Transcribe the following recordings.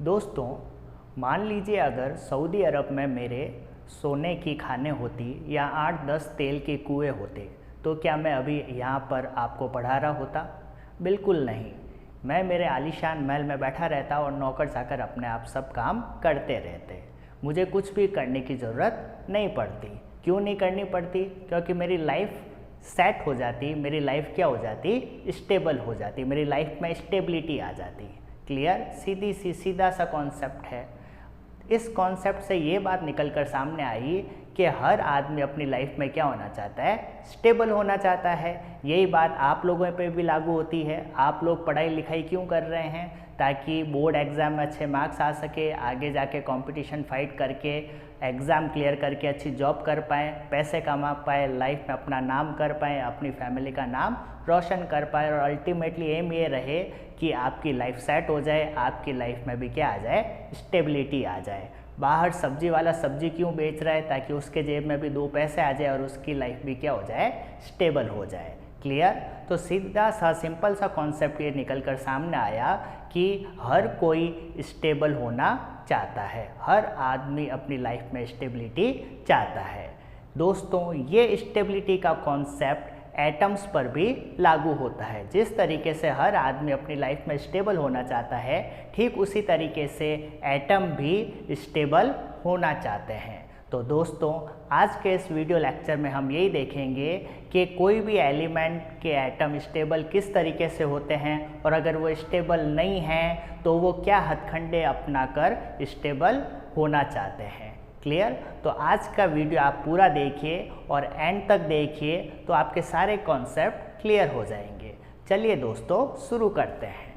दोस्तों, मान लीजिए अगर सऊदी अरब में मेरे सोने की खाने होती या 8-10 तेल के कुएं होते तो क्या मैं अभी यहाँ पर आपको पढ़ा रहा होता? बिल्कुल नहीं। मैं मेरे आलीशान महल में बैठा रहता और नौकर चाकर अपने आप सब काम करते रहते। मुझे कुछ भी करने की ज़रूरत नहीं पड़ती। क्यों नहीं करनी पड़ती? क्योंकि मेरी लाइफ सेट हो जाती, मेरी लाइफ क्या हो जाती? स्टेबल हो जाती, मेरी लाइफ में स्टेबिलिटी आ जाती। क्लियर? सीधा सा कॉन्सेप्ट है। इस कॉन्सेप्ट से ये बात निकल कर सामने आई कि हर आदमी अपनी लाइफ में क्या होना चाहता है? स्टेबल होना चाहता है। यही बात आप लोगों पे भी लागू होती है। आप लोग पढ़ाई लिखाई क्यों कर रहे हैं? ताकि बोर्ड एग्ज़ाम में अच्छे मार्क्स आ सके, आगे जाके कंपटीशन फाइट करके एग्ज़ाम क्लियर करके अच्छी जॉब कर पाएँ, पैसे कमा पाए, लाइफ में अपना नाम कर पाएँ, अपनी फैमिली का नाम रोशन कर पाए और अल्टीमेटली एम ये रहे कि आपकी लाइफ सेट हो जाए, आपकी लाइफ में भी क्या आ जाए? स्टेबिलिटी आ जाए। बाहर सब्जी वाला सब्जी क्यों बेच रहा है? ताकि उसके जेब में भी 2 पैसे आ जाए और उसकी लाइफ भी क्या हो जाए? स्टेबल हो जाए। क्लियर? तो सीधा सा सिंपल सा कॉन्सेप्ट ये निकल कर सामने आया कि हर कोई स्टेबल होना चाहता है, हर आदमी अपनी लाइफ में स्टेबिलिटी चाहता है। दोस्तों, ये स्टेबिलिटी का कॉन्सेप्ट एटम्स पर भी लागू होता है। जिस तरीके से हर आदमी अपनी लाइफ में स्टेबल होना चाहता है, ठीक उसी तरीके से एटम भी स्टेबल होना चाहते हैं। तो दोस्तों, आज के इस वीडियो लेक्चर में हम यही देखेंगे कि कोई भी एलिमेंट के एटम स्टेबल किस तरीके से होते हैं और अगर वो स्टेबल नहीं हैं तो वो क्या हथकंडे अपनाकर स्टेबल होना चाहते हैं। क्लियर? तो आज का वीडियो आप पूरा देखिए और एंड तक देखिए तो आपके सारे कॉन्सेप्ट क्लियर हो जाएंगे। चलिए दोस्तों, शुरू करते हैं।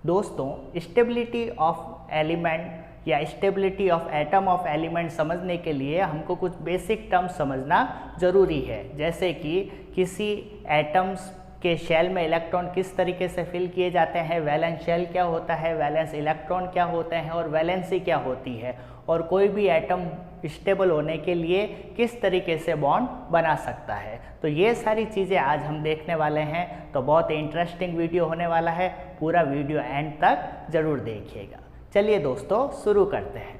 दोस्तों, स्टेबिलिटी ऑफ एलिमेंट या stability of atom of element समझने के लिए हमको कुछ बेसिक टर्म्स समझना ज़रूरी है। जैसे कि किसी एटम्स के शेल में इलेक्ट्रॉन किस तरीके से फिल किए जाते हैं, वैलेंस शेल क्या होता है, वैलेंस इलेक्ट्रॉन क्या होते हैं और वैलेंसी क्या होती है, और कोई भी एटम स्टेबल होने के लिए किस तरीके से बॉन्ड बना सकता है। तो ये सारी चीज़ें आज हम देखने वाले हैं। तो बहुत इंटरेस्टिंग वीडियो होने वाला है। पूरा वीडियो एंड तक ज़रूर देखिएगा। चलिए दोस्तों, शुरू करते हैं।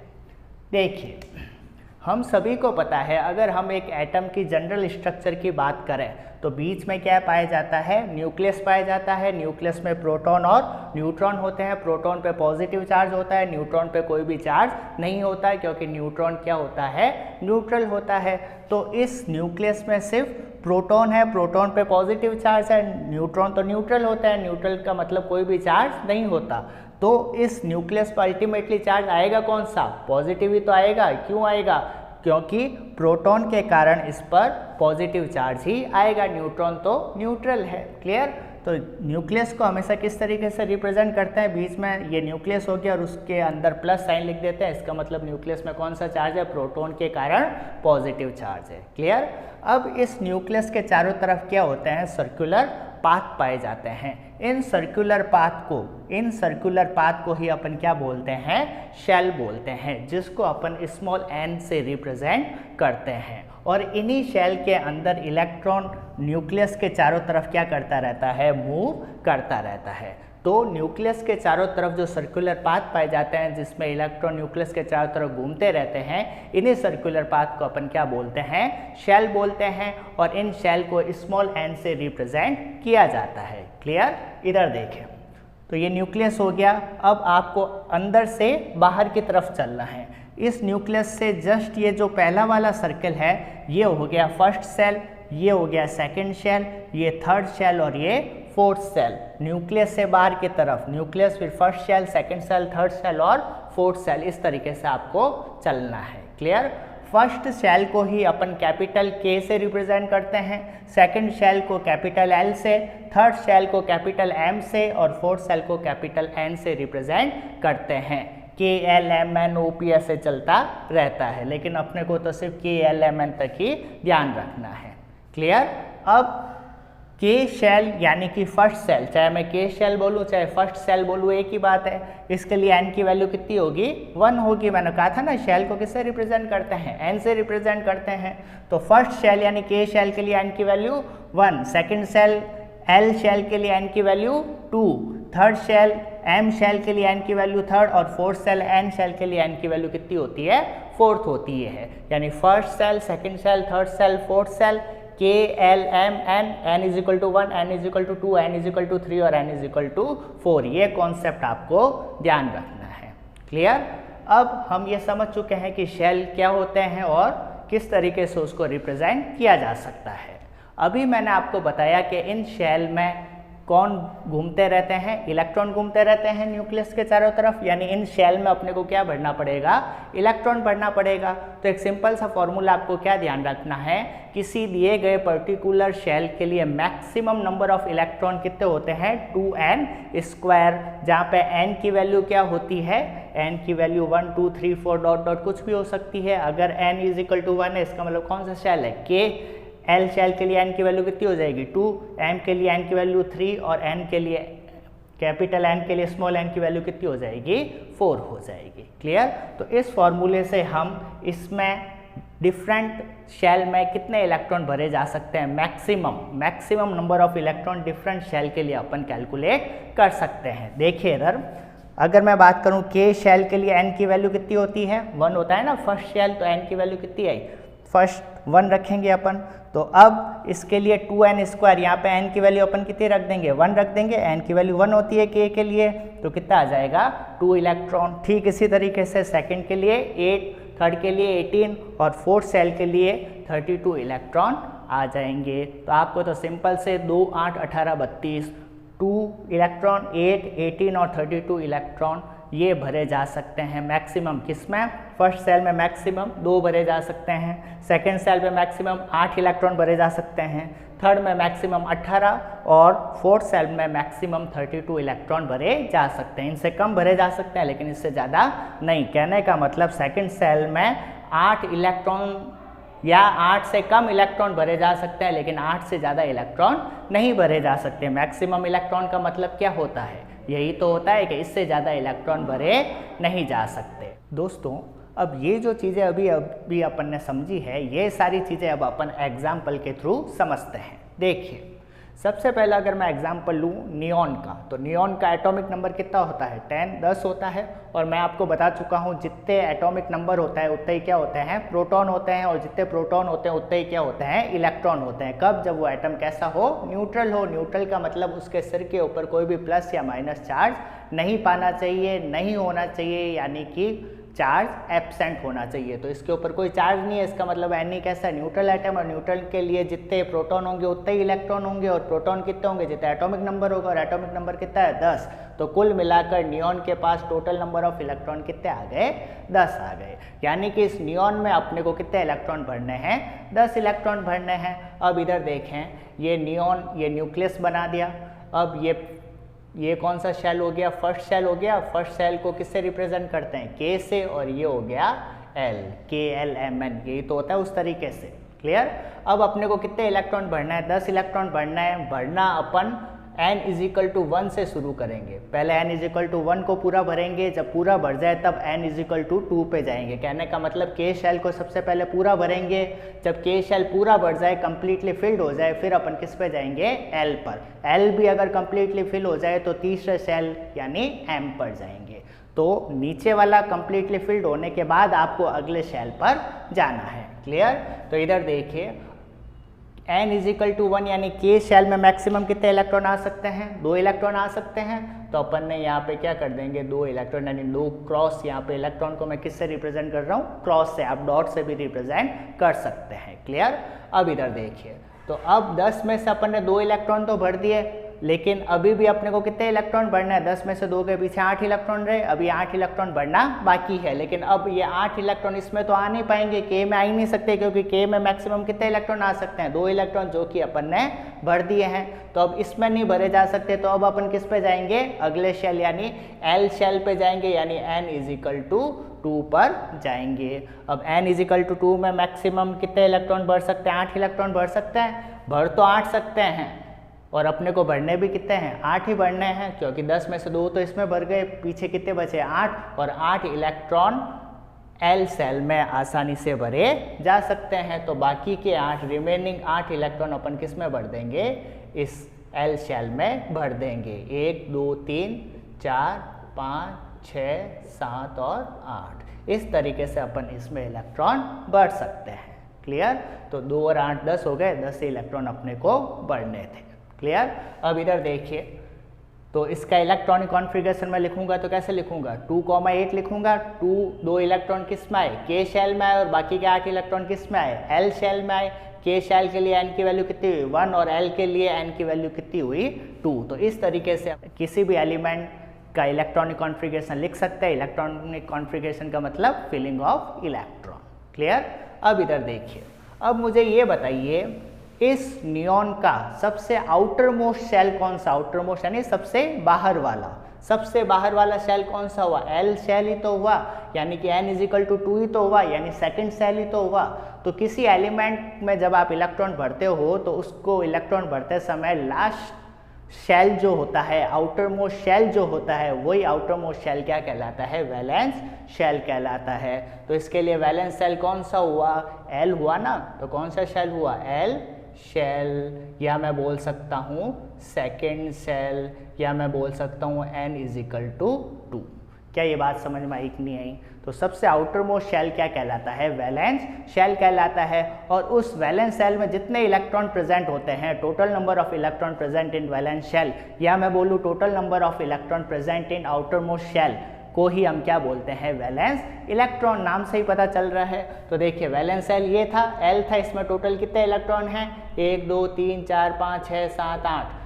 देखिए, हम सभी को पता है अगर हम एक एटम की जनरल स्ट्रक्चर की बात करें तो बीच में क्या पाया जाता है? न्यूक्लियस पाया जाता है। न्यूक्लियस में प्रोटॉन और न्यूट्रॉन होते हैं। प्रोटॉन पे पॉजिटिव चार्ज होता है, न्यूट्रॉन पे कोई भी चार्ज नहीं होता है, क्योंकि न्यूट्रॉन क्या होता है? न्यूट्रल होता है। तो इस न्यूक्लियस में सिर्फ प्रोटॉन है, प्रोटॉन पे पॉजिटिव चार्ज है, न्यूट्रॉन तो न्यूट्रल होता है, न्यूट्रल का मतलब कोई भी चार्ज नहीं होता। तो इस न्यूक्लियस पर अल्टीमेटली चार्ज आएगा कौन सा? पॉजिटिव ही तो आएगा। क्यों आएगा? क्योंकि प्रोटॉन के कारण इस पर पॉजिटिव चार्ज ही आएगा, न्यूट्रॉन तो न्यूट्रल है। क्लियर? तो न्यूक्लियस को हमेशा किस तरीके से रिप्रेजेंट करते हैं? बीच में ये न्यूक्लियस हो गया और उसके अंदर प्लस साइन लिख देते हैं। इसका मतलब न्यूक्लियस में कौन सा चार्ज है? प्रोटॉन के कारण पॉजिटिव चार्ज है। क्लियर? अब इस न्यूक्लियस के चारों तरफ क्या होते हैं? सर्कुलर पाथ पाए जाते हैं। इन सर्कुलर पाथ को ही अपन क्या बोलते हैं? शेल बोलते हैं, जिसको अपन स्मॉल n से रिप्रेजेंट करते हैं। और इन्हीं शेल के अंदर इलेक्ट्रॉन न्यूक्लियस के चारों तरफ क्या करता रहता है? मूव करता रहता है। तो न्यूक्लियस के चारों तरफ जो सर्कुलर पाथ पाए जाते हैं, जिसमें इलेक्ट्रॉन न्यूक्लियस के चारों तरफ घूमते रहते हैं, इन्हीं सर्कुलर पाथ को अपन क्या बोलते हैं? शेल बोलते हैं। और इन शेल को स्मॉल n से रिप्रेजेंट किया जाता है। क्लियर? इधर देखें, तो ये न्यूक्लियस हो गया। अब आपको अंदर से बाहर की तरफ चलना है। इस न्यूक्लियस से जस्ट ये जो पहला वाला सर्कल है, ये हो गया फर्स्ट सेल, ये हो गया सेकंड शेल, ये थर्ड शेल और ये फोर्थ सेल। न्यूक्लियस से बाहर की तरफ न्यूक्लियस, फिर first shell, second shell, third shell और फोर्थ सेल, इस तरीके से आपको चलना है। क्लियर? फर्स्ट सेल को ही अपन कैपिटल K से रिप्रेजेंट करते हैं, सेकंड सेल को कैपिटल L से, थर्ड सेल को कैपिटल M से और फोर्थ सेल को कैपिटल N से रिप्रेजेंट करते हैं। KLMNOP ऐसे चलता रहता है, लेकिन अपने को तो सिर्फ KLMN तक ही ध्यान रखना है। क्लियर? अब K शेल यानी कि फर्स्ट सेल, चाहे मैं K शेल बोलूँ चाहे फर्स्ट सेल बोलूँ, एक ही बात है। इसके लिए n की वैल्यू कितनी होगी? 1 होगी। मैंने कहा था ना, शेल को किससे रिप्रेजेंट करते हैं? n से रिप्रेजेंट करते हैं। तो फर्स्ट शेल यानी K शेल के लिए n की value 1, second shell L shell के लिए n की value 2, third shell m shell के लिए n की वैल्यू थर्ड और फोर्थ सेल n शेल के लिए n की वैल्यू कितनी होती है, फोर्थ होती है। यानी first shell, second shell, third shell, fourth shell, k l m n is equal to 1, n is equal to 2, n is equal to 3 और n इज इक्वल टू 4। ये कॉन्सेप्ट आपको ध्यान रखना है। क्लियर? अब हम ये समझ चुके हैं कि शेल क्या होते हैं और किस तरीके से उसको रिप्रेजेंट किया जा सकता है। अभी मैंने आपको बताया कि इन शेल में कौन घूमते रहते हैं, इलेक्ट्रॉन घूमते रहते हैं न्यूक्लियस के चारों तरफ। यानी इन शेल में अपने को क्या भरना पड़ेगा, इलेक्ट्रॉन भरना पड़ेगा। तो एक सिंपल सा फॉर्मूला आपको क्या ध्यान रखना है, किसी दिए गए पर्टिकुलर शेल के लिए मैक्सिमम नंबर ऑफ इलेक्ट्रॉन कितने होते हैं, 2n², जहाँ पे n की वैल्यू क्या होती है, n की वैल्यू 1 2 3 4 डॉट डॉट कुछ भी हो सकती है। अगर n इज इक्वल टू 1 है, इसका मतलब कौन सा शेल है, k। L शेल के लिए n की वैल्यू कितनी हो जाएगी, 2, m के लिए n की वैल्यू 3 और n के लिए, कैपिटल N के लिए स्मॉल n की वैल्यू कितनी हो जाएगी, 4 हो जाएगी। क्लियर? तो इस फॉर्मूले से हम इसमें डिफरेंट शेल में कितने इलेक्ट्रॉन भरे जा सकते हैं, maximum number of electron different shell के लिए अपन कैलकुलेट कर सकते हैं। देखिए इधर, अगर मैं बात करूं k शेल के लिए n की वैल्यू कितनी होती है, 1 होता है ना फर्स्ट शेल, तो n की वैल्यू कितनी आई, फर्स्ट 1 रखेंगे अपन। तो अब इसके लिए 2n², यहाँ पे n की वैल्यू अपन कितनी रख देंगे, 1 रख देंगे। n की वैल्यू 1 होती है k के लिए, तो कितना आ जाएगा, 2 इलेक्ट्रॉन। ठीक इसी तरीके से सेकंड के लिए 8, थर्ड के लिए 18 और फोर्थ सेल के लिए 32 इलेक्ट्रॉन आ जाएंगे। तो आपको तो सिंपल से 2 8 18 32, 2 इलेक्ट्रॉन, 8 18 और 32 इलेक्ट्रॉन ये भरे जा सकते हैं मैक्सिमम। किसमें, फर्स्ट सेल में मैक्सिमम 2 भरे जा सकते हैं, सेकंड सेल में मैक्सिमम 8 इलेक्ट्रॉन भरे जा सकते हैं, थर्ड में मैक्सिमम 18 और फोर्थ सेल में मैक्सिमम 32 इलेक्ट्रॉन भरे जा सकते हैं। इनसे कम भरे जा सकते हैं लेकिन इससे ज़्यादा नहीं। कहने का मतलब सेकंड सेल में 8 इलेक्ट्रॉन या 8 से कम इलेक्ट्रॉन भरे जा सकते हैं लेकिन 8 से ज़्यादा इलेक्ट्रॉन नहीं भरे जा सकते। मैक्सिमम इलेक्ट्रॉन का मतलब क्या होता है, यही तो होता है कि इससे ज़्यादा इलेक्ट्रॉन भरे नहीं जा सकते। दोस्तों, अब ये जो चीज़ें अभी अपन ने समझी है, ये सारी चीज़ें अब अपन एग्जाम्पल के थ्रू समझते हैं। देखिए, सबसे पहले अगर मैं एग्जाम्पल लूँ नियॉन का, तो नियॉन का एटॉमिक नंबर कितना होता है, 10 होता है। और मैं आपको बता चुका हूँ जितने एटॉमिक नंबर होता है उतने ही क्या होते हैं, प्रोटॉन होते हैं, और जितने प्रोटॉन होते हैं उतने ही क्या होते हैं, इलेक्ट्रॉन होते हैं। कब, जब वो एटम कैसा हो, न्यूट्रल हो। न्यूट्रल का मतलब उसके सिर के ऊपर कोई भी प्लस या माइनस चार्ज नहीं पाना चाहिए, नहीं होना चाहिए, यानी कि चार्ज एब्सेंट होना चाहिए। तो इसके ऊपर कोई चार्ज नहीं है, इसका मतलब Ni कैसा, न्यूट्रल एटम। और न्यूट्रल के लिए जितने प्रोटॉन होंगे उतने ही इलेक्ट्रॉन होंगे, और प्रोटॉन कितने होंगे, जितना एटॉमिक नंबर होगा, और एटॉमिक नंबर कितना है, 10। तो कुल मिलाकर नियॉन के पास टोटल नंबर ऑफ इलेक्ट्रॉन कितने आ गए, 10 आ गए। यानी कि इस नियॉन में अपने को कितने इलेक्ट्रॉन भरने हैं, 10 इलेक्ट्रॉन भरने हैं। अब इधर देखें, ये नियॉन, ये न्यूक्लियस बना दिया। अब ये कौन सा शेल हो गया, फर्स्ट शेल हो गया। फर्स्ट शेल को किससे रिप्रेजेंट करते हैं, K से, और ये हो गया L, KLMN, यही तो होता है उस तरीके से। क्लियर? अब अपने को कितने इलेक्ट्रॉन भरना है, 10 इलेक्ट्रॉन भरना है। भरना अपन n इज इक्वल टू 1 से शुरू करेंगे। पहले n इज इक्वल टू 1 को पूरा भरेंगे, जब पूरा भर जाए तब n इज इक्वल टू 2 पे जाएंगे। कहने का मतलब K शेल को सबसे पहले पूरा भरेंगे, जब K शेल पूरा भर जाए, कंप्लीटली फिल्ड हो जाए, फिर अपन किस पे जाएंगे, L पर। L भी अगर कंप्लीटली फिल हो जाए तो तीसरे शेल यानी M पर जाएंगे। तो नीचे वाला कंप्लीटली फिल्ड होने के बाद आपको अगले शेल पर जाना है। क्लियर? तो इधर देखिए, n इज इक्वल टू 1 यानी K शेल में मैक्सिमम कितने इलेक्ट्रॉन आ सकते हैं, 2 इलेक्ट्रॉन आ सकते हैं। तो अपन ने यहाँ पे क्या कर देंगे, 2 इलेक्ट्रॉन, यानी 2 क्रॉस। यहाँ पे इलेक्ट्रॉन को मैं किससे रिप्रेजेंट कर रहा हूँ, क्रॉस से। आप डॉट से भी रिप्रेजेंट कर सकते हैं। क्लियर? अब इधर देखिए, तो अब 10 में से अपन ने 2 इलेक्ट्रॉन तो भर दिए, लेकिन अभी भी अपने को कितने इलेक्ट्रॉन भरना है, 10 में से 2 के पीछे 8 इलेक्ट्रॉन रहे, अभी 8 इलेक्ट्रॉन भरना बाकी है। लेकिन अब ये 8 इलेक्ट्रॉन इसमें तो आ नहीं पाएंगे, K में आ ही नहीं सकते, क्योंकि K में मैक्सिमम कितने इलेक्ट्रॉन आ सकते हैं, 2 इलेक्ट्रॉन, जो कि अपन ने भर दिए हैं। तो अब इसमें नहीं भरे जा सकते, तो अब अपन किस पे जाएंगे, अगले शेल यानी L शेल पे जाएंगे, यानी n इज इक्वल टू 2 पर जाएंगे। अब n इज इक्वल टू 2 में मैक्सिमम कितने इलेक्ट्रॉन भर सकते हैं, 8 इलेक्ट्रॉन भर सकते हैं। भर तो 8 सकते हैं, और अपने को भरने भी कितने हैं, 8 ही भरने हैं, क्योंकि 10 में से 2 तो इसमें भर गए, पीछे कितने बचे, 8। और 8 इलेक्ट्रॉन L सेल में आसानी से भरे जा सकते हैं। तो बाकी के 8 रिमेनिंग 8 इलेक्ट्रॉन अपन किस में भर देंगे, इस L शेल में भर देंगे। 1 2 3 4, 5, 6, 7 और 8। इस तरीके से अपन इसमें इलेक्ट्रॉन बढ़ सकते हैं। क्लियर? तो 2 और 8 10 हो गए, 10 इलेक्ट्रॉन अपने को बढ़ने थे। क्लियर? अब इधर देखिए, तो इसका इलेक्ट्रॉनिक कॉन्फ़िगरेशन में लिखूंगा तो कैसे लिखूंगा, 2,8 लिखूंगा। 2 इलेक्ट्रॉन किस में आए, के शेल में आए, और बाकी के 8 इलेक्ट्रॉन किस में आए, एल शेल में आए। के शेल के लिए एन की वैल्यू कितनी हुई, 1, और एल के लिए एन की वैल्यू कितनी हुई, 2। तो इस तरीके से किसी भी एलिमेंट का इलेक्ट्रॉनिक कॉन्फ़िगरेशन लिख सकते हैं। इलेक्ट्रॉनिक कॉन्फ़िगरेशन का मतलब फिलिंग ऑफ इलेक्ट्रॉन। क्लियर? अब इधर देखिए, अब मुझे ये बताइए इस नियॉन का सबसे आउटर मोस्ट शेल कौन सा, आउटर मोस्ट यानी सबसे बाहर वाला, सबसे बाहर वाला शेल कौन सा हुआ, एल शेल ही तो हुआ, यानी कि n = 2 ही तो हुआ, यानी सेकंड शेल ही तो हुआ। तो किसी एलिमेंट में जब आप इलेक्ट्रॉन भरते हो तो उसको इलेक्ट्रॉन भरते समय लास्ट शेल जो होता है, आउटर मोस्ट शेल जो होता है, वही आउटर मोस्ट शेल क्या कहलाता है, वैलेंस शेल कहलाता है। तो इसके लिए वैलेंस शेल कौन सा हुआ, एल हुआ ना। तो कौन सा शेल हुआ, एल शेल, या मैं बोल सकता हूँ सेकेंड शेल, या मैं बोल सकता हूँ n = 2। क्या ये बात समझ में आई कि नहीं आई? तो सबसे आउटर मोस्ट शेल क्या कहलाता है, वैलेंस शेल कहलाता है। और उस वैलेंस शेल में जितने इलेक्ट्रॉन प्रेजेंट होते हैं, total number of electron present in valence shell, या मैं बोलूँ total number of electron present in outermost shell, को ही हम क्या बोलते हैं, वैलेंस इलेक्ट्रॉन। नाम से ही पता चल रहा है। तो देखिए वैलेंस शेल ये था, एल था, इसमें टोटल कितने इलेक्ट्रॉन हैं, 1, 2, 3, 4, 5, 6, 7, 8।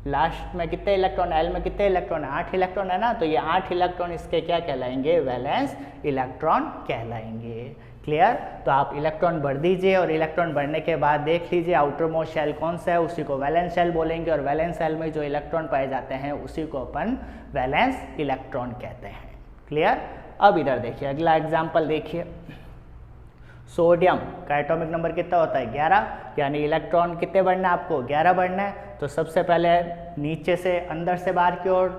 लास्ट में कितने इलेक्ट्रॉन, एल में कितने इलेक्ट्रॉन है, 8 इलेक्ट्रॉन है ना। तो ये 8 इलेक्ट्रॉन इसके क्या कहलाएंगे, वैलेंस इलेक्ट्रॉन कहलाएंगे। क्लियर? तो आप इलेक्ट्रॉन भर दीजिए, और इलेक्ट्रॉन भरने के बाद देख लीजिए आउटर मोस्ट शेल कौन सा है, उसी को वैलेंस शेल बोलेंगे। और वैलेंस शेल में जो इलेक्ट्रॉन पाए जाते हैं उसी को अपन वैलेंस इलेक्ट्रॉन कहते हैं। क्लियर? अब इधर देखिए अगला एग्जाम्पल देखिए, सोडियम का एटॉमिक नंबर कितना होता है, 11, यानी इलेक्ट्रॉन कितने बढ़ना है आपको, 11 बढ़ना है। तो सबसे पहले नीचे से अंदर से बाहर की ओर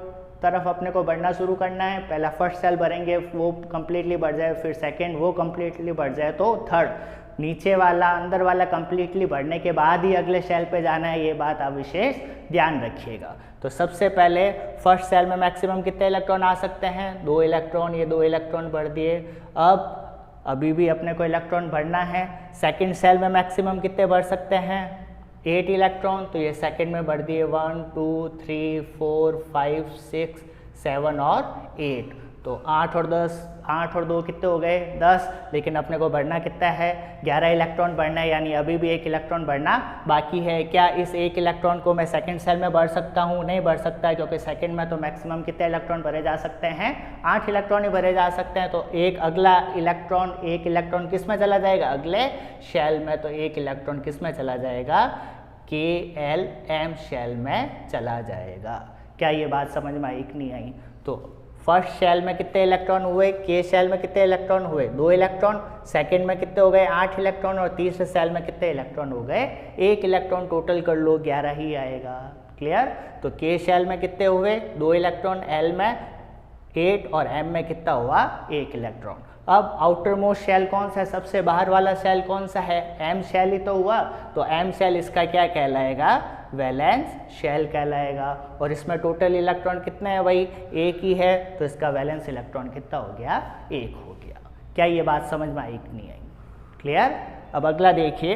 तरफ अपने को बढ़ना शुरू करना है। पहला फर्स्ट सेल भरेंगे, वो कंप्लीटली बढ़ जाए, फिर सेकंड वो कंप्लीटली बढ़ जाए, तो थर्ड, नीचे वाला अंदर वाला कंप्लीटली बढ़ने के बाद ही अगले सेल पे जाना है। ये बात आप विशेष ध्यान रखिएगा। तो सबसे पहले फर्स्ट सेल में मैक्सिमम कितने इलेक्ट्रॉन आ सकते हैं, 2 इलेक्ट्रॉन, ये 2 इलेक्ट्रॉन भर दिए। अब अभी भी अपने को इलेक्ट्रॉन भरना है। सेकंड सेल में मैक्सिमम कितने भर सकते हैं, 8 इलेक्ट्रॉन, तो ये सेकंड में भर दिए 1, 2, 3, 4, 5, 6, 7 और 8। तो 8 और 2 कितने हो गए, 10। लेकिन अपने को बढ़ना कितना है, 11 इलेक्ट्रॉन बढ़ना है, यानी अभी भी 1 इलेक्ट्रॉन बढ़ना बाकी है। क्या इस 1 इलेक्ट्रॉन को मैं सेकंड सेल में भर सकता हूँ, नहीं भर सकता है, क्योंकि सेकंड में तो मैक्सिमम कितने इलेक्ट्रॉन भरे जा सकते हैं, 8 इलेक्ट्रॉन ही भरे जा सकते हैं। तो एक अगला इलेक्ट्रॉन, 1 इलेक्ट्रॉन किस में चला जाएगा, अगले शेल में। तो 1 इलेक्ट्रॉन किस में चला जाएगा, KLM शेल में चला जाएगा। क्या ये बात समझ में आई कि नहीं आई? तो फर्स्ट शेल में कितने इलेक्ट्रॉन हुए, के शेल में कितने इलेक्ट्रॉन हुए, 2 इलेक्ट्रॉन। सेकंड में कितने हो गए, 8 इलेक्ट्रॉन। और तीसरे शेल में कितने इलेक्ट्रॉन हो गए, 1 इलेक्ट्रॉन। टोटल कर लो 11 ही आएगा। क्लियर? तो के शेल में कितने हुए, 2 इलेक्ट्रॉन, एल में 8 और एम में कितना हुआ, 1 इलेक्ट्रॉन। अब आउटर मोस्ट शेल कौन सा है, सबसे बाहर वाला शेल कौन सा है, एम शेल ही तो हुआ। तो एम शेल इसका क्या कहलाएगा, वैलेंस शेल कहलाएगा। और इसमें टोटल इलेक्ट्रॉन कितने हैं भाई, 1 ही है। तो इसका वैलेंस इलेक्ट्रॉन कितना हो गया, 1 हो गया। क्या ये बात समझ में आई कि नहीं आई? क्लियर? अब अगला देखिए,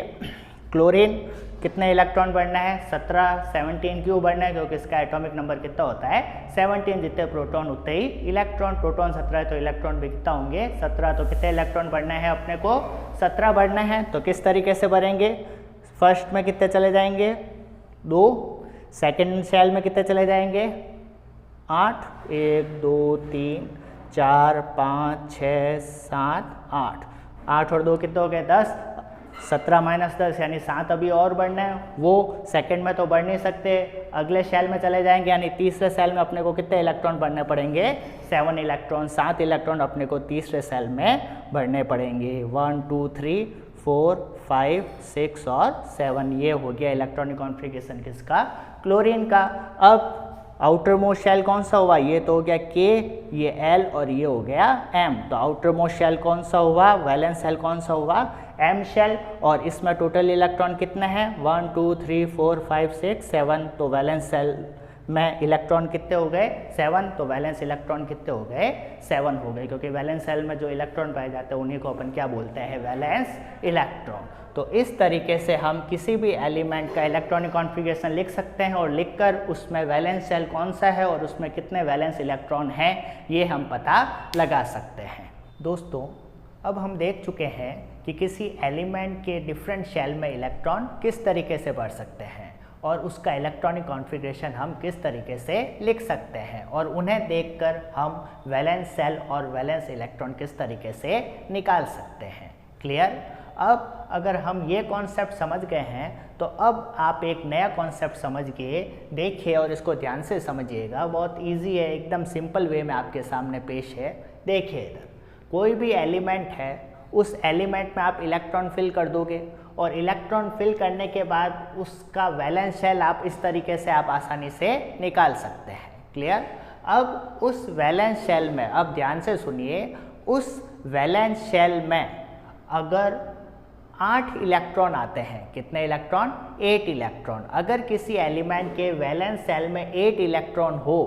क्लोरीन कितने इलेक्ट्रॉन बढ़ना है, 17, 17 क्यों बढ़ना है, क्योंकि इसका एटॉमिक नंबर कितना होता है, 17। जितने प्रोटॉन उतने ही इलेक्ट्रॉन, प्रोटॉन 17 है तो इलेक्ट्रॉन भी कितना होंगे, 17। तो कितने इलेक्ट्रॉन बढ़ना है अपने को, 17 बढ़ना है। तो किस तरीके से भरेंगे, फर्स्ट में कितने चले जाएंगे, 2। सेकेंड सेल में कितने चले जाएंगे, 8, 1, 2, 3, 4, 5, 6, 7, 8। 8 और 2 कितने हो गए, 10। 17 - 10 यानी 7 अभी और बढ़ना है। वो सेकंड में तो बढ़ नहीं सकते, अगले सेल में चले जाएंगे, यानी तीसरे सेल में अपने को कितने इलेक्ट्रॉन भरने पड़ेंगे, 7 इलेक्ट्रॉन। 7 इलेक्ट्रॉन अपने को तीसरे सेल में भरने पड़ेंगे। 1, 2, 3, 4, 5, 6 और 7। ये हो गया इलेक्ट्रॉनिक कॉन्फ़िगरेशन किसका, क्लोरीन का। अब आउटर मोस्ट शेल कौन सा हुआ, ये तो हो गया K, ये L और ये हो गया M। तो आउटर मोस्ट शेल कौन सा हुआ, वैलेंस शेल कौन सा हुआ, M शेल। और इसमें टोटल इलेक्ट्रॉन कितने हैं, 1, 2, 3, 4, 5, 6, 7। तो वैलेंस शेल में इलेक्ट्रॉन कितने हो गए 7, तो वैलेंस इलेक्ट्रॉन कितने हो गए 7 हो गए, क्योंकि वैलेंस सेल में जो इलेक्ट्रॉन पाए जाते हैं उन्हीं को अपन क्या बोलते हैं वैलेंस इलेक्ट्रॉन। तो इस तरीके से हम किसी भी एलिमेंट का इलेक्ट्रॉनिक कॉन्फ़िगरेशन लिख सकते हैं और लिखकर उसमें वैलेंस शेल कौन सा है और उसमें कितने वैलेंस इलेक्ट्रॉन हैं ये हम पता लगा सकते हैं। दोस्तों अब हम देख चुके हैं कि किसी एलिमेंट के डिफरेंट शेल में इलेक्ट्रॉन किस तरीके से बढ़ सकते हैं और उसका इलेक्ट्रॉनिक कॉन्फ़िगरेशन हम किस तरीके से लिख सकते हैं और उन्हें देखकर हम वैलेंस शेल और वैलेंस इलेक्ट्रॉन किस तरीके से निकाल सकते हैं। क्लियर? अब अगर हम ये कॉन्सेप्ट समझ गए हैं तो अब आप एक नया कॉन्सेप्ट समझ के देखिए और इसको ध्यान से समझिएगा। बहुत इजी है, एकदम सिंपल वे में आपके सामने पेश है। देखिए इधर कोई भी एलिमेंट है, उस एलिमेंट में आप इलेक्ट्रॉन फिल कर दोगे और इलेक्ट्रॉन फिल करने के बाद उसका वैलेंस शेल आप इस तरीके से आप आसानी से निकाल सकते हैं। क्लियर? अब उस वैलेंस शेल में, अब ध्यान से सुनिए, उस वैलेंस शेल में अगर 8 इलेक्ट्रॉन आते हैं, कितने इलेक्ट्रॉन 8 इलेक्ट्रॉन। अगर किसी एलिमेंट के वैलेंस शेल में 8 इलेक्ट्रॉन हो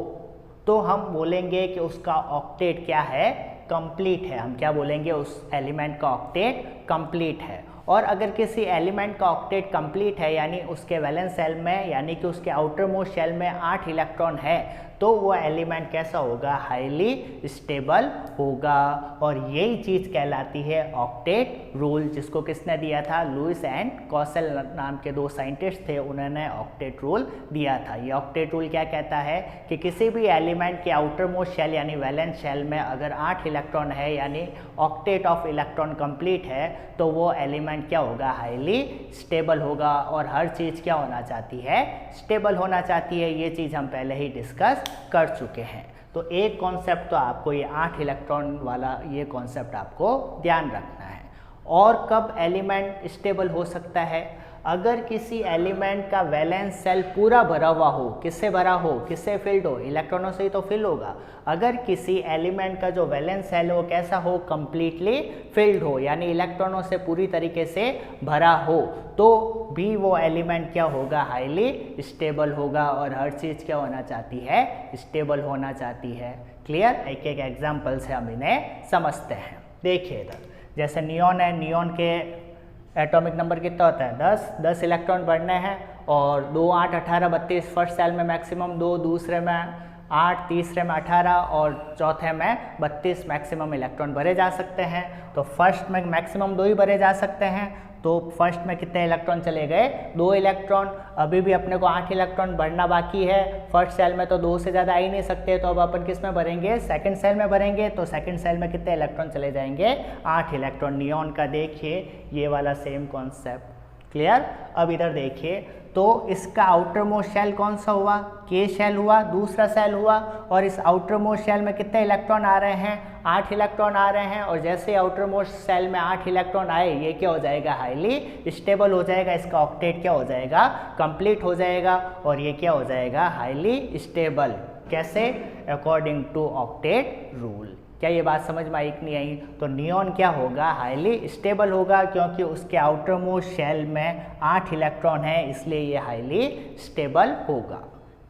तो हम बोलेंगे कि उसका ऑक्टेट क्या है कंप्लीट है। हम क्या बोलेंगे उस एलिमेंट का ऑक्टेट कंप्लीट है। और अगर किसी एलिमेंट का ऑक्टेट कंप्लीट है यानी उसके वैलेंस शेल में यानी कि उसके आउटर मोस्ट शेल में 8 इलेक्ट्रॉन है तो वो एलिमेंट कैसा होगा हाईली स्टेबल होगा। और यही चीज़ कहलाती है ऑक्टेट रूल, जिसको किसने दिया था लुईस एंड कॉसेल नाम के 2 साइंटिस्ट थे, उन्होंने ऑक्टेट रूल दिया था। ये ऑक्टेट रूल क्या कहता है कि किसी भी एलिमेंट के आउटर मोस्ट शेल यानी वैलेंस शेल में अगर 8 इलेक्ट्रॉन है यानी ऑक्टेट ऑफ इलेक्ट्रॉन कंप्लीट है तो वो एलिमेंट क्या होगा हाईली स्टेबल होगा। और हर चीज़ क्या होना चाहती है स्टेबल होना चाहती है। ये चीज़ हम पहले ही डिस्कस कर चुके हैं। तो एक कॉन्सेप्ट तो आपको ये 8 इलेक्ट्रॉन वाला ये कॉन्सेप्ट आपको ध्यान रखना है। और कब एलिमेंट स्टेबल हो सकता है? अगर किसी एलिमेंट का वैलेंस शेल पूरा भरा हुआ हो। किससे भरा हो? किससे फिल्ड हो? इलेक्ट्रॉनों से ही तो फिल होगा। अगर किसी एलिमेंट का जो वैलेंस शेल हो कैसा हो कंप्लीटली फिल्ड हो यानी इलेक्ट्रॉनों से पूरी तरीके से भरा हो तो भी वो एलिमेंट क्या होगा हाईली स्टेबल होगा। और हर चीज़ क्या होना चाहती है स्टेबल होना चाहती है। क्लियर? एक एक एग्जाम्पल से हम इन्हें समझते हैं। देखिए इधर जैसे नियॉन है, नियॉन के एटॉमिक नंबर कितना होता है 10 इलेक्ट्रॉन बढ़ने हैं और 2 8 18 32 फर्स्ट सेल में मैक्सिमम 2, दूसरे में 8, तीसरे में 18 और चौथे में 32 मैक्सिमम इलेक्ट्रॉन भरे जा सकते हैं। तो फर्स्ट में मैक्सिमम 2 ही भरे जा सकते हैं। तो फर्स्ट में कितने इलेक्ट्रॉन चले गए 2 इलेक्ट्रॉन। अभी भी अपने को 8 इलेक्ट्रॉन बढ़ना बाकी है। फर्स्ट सेल में तो 2 से ज़्यादा आ ही नहीं सकते, तो अब अपन किस में भरेंगे सेकंड सेल में भरेंगे। तो सेकंड सेल में कितने इलेक्ट्रॉन चले जाएंगे 8 इलेक्ट्रॉन। नियॉन का देखिए ये वाला सेम कॉन्सेप्ट। क्लियर? अब इधर देखिए तो इसका आउटर मोस्ट शेल कौन सा हुआ के शेल हुआ, दूसरा सेल हुआ। और इस आउटर मोस्ट शेल में कितने इलेक्ट्रॉन आ रहे हैं 8 इलेक्ट्रॉन आ रहे हैं। और जैसे आउटर मोस्ट सेल में 8 इलेक्ट्रॉन आए ये क्या हो जाएगा हाईली स्टेबल हो जाएगा। इसका ऑक्टेट क्या हो जाएगा कंप्लीट हो जाएगा और ये क्या हो जाएगा हाईली स्टेबल। कैसे? According to octet rule. क्या ये बात समझ में आई कि नहीं आई? तो नियॉन क्या होगा हाईली स्टेबल होगा क्योंकि उसके आउटर मोस्ट शेल में 8 इलेक्ट्रॉन है इसलिए ये हाईली स्टेबल होगा।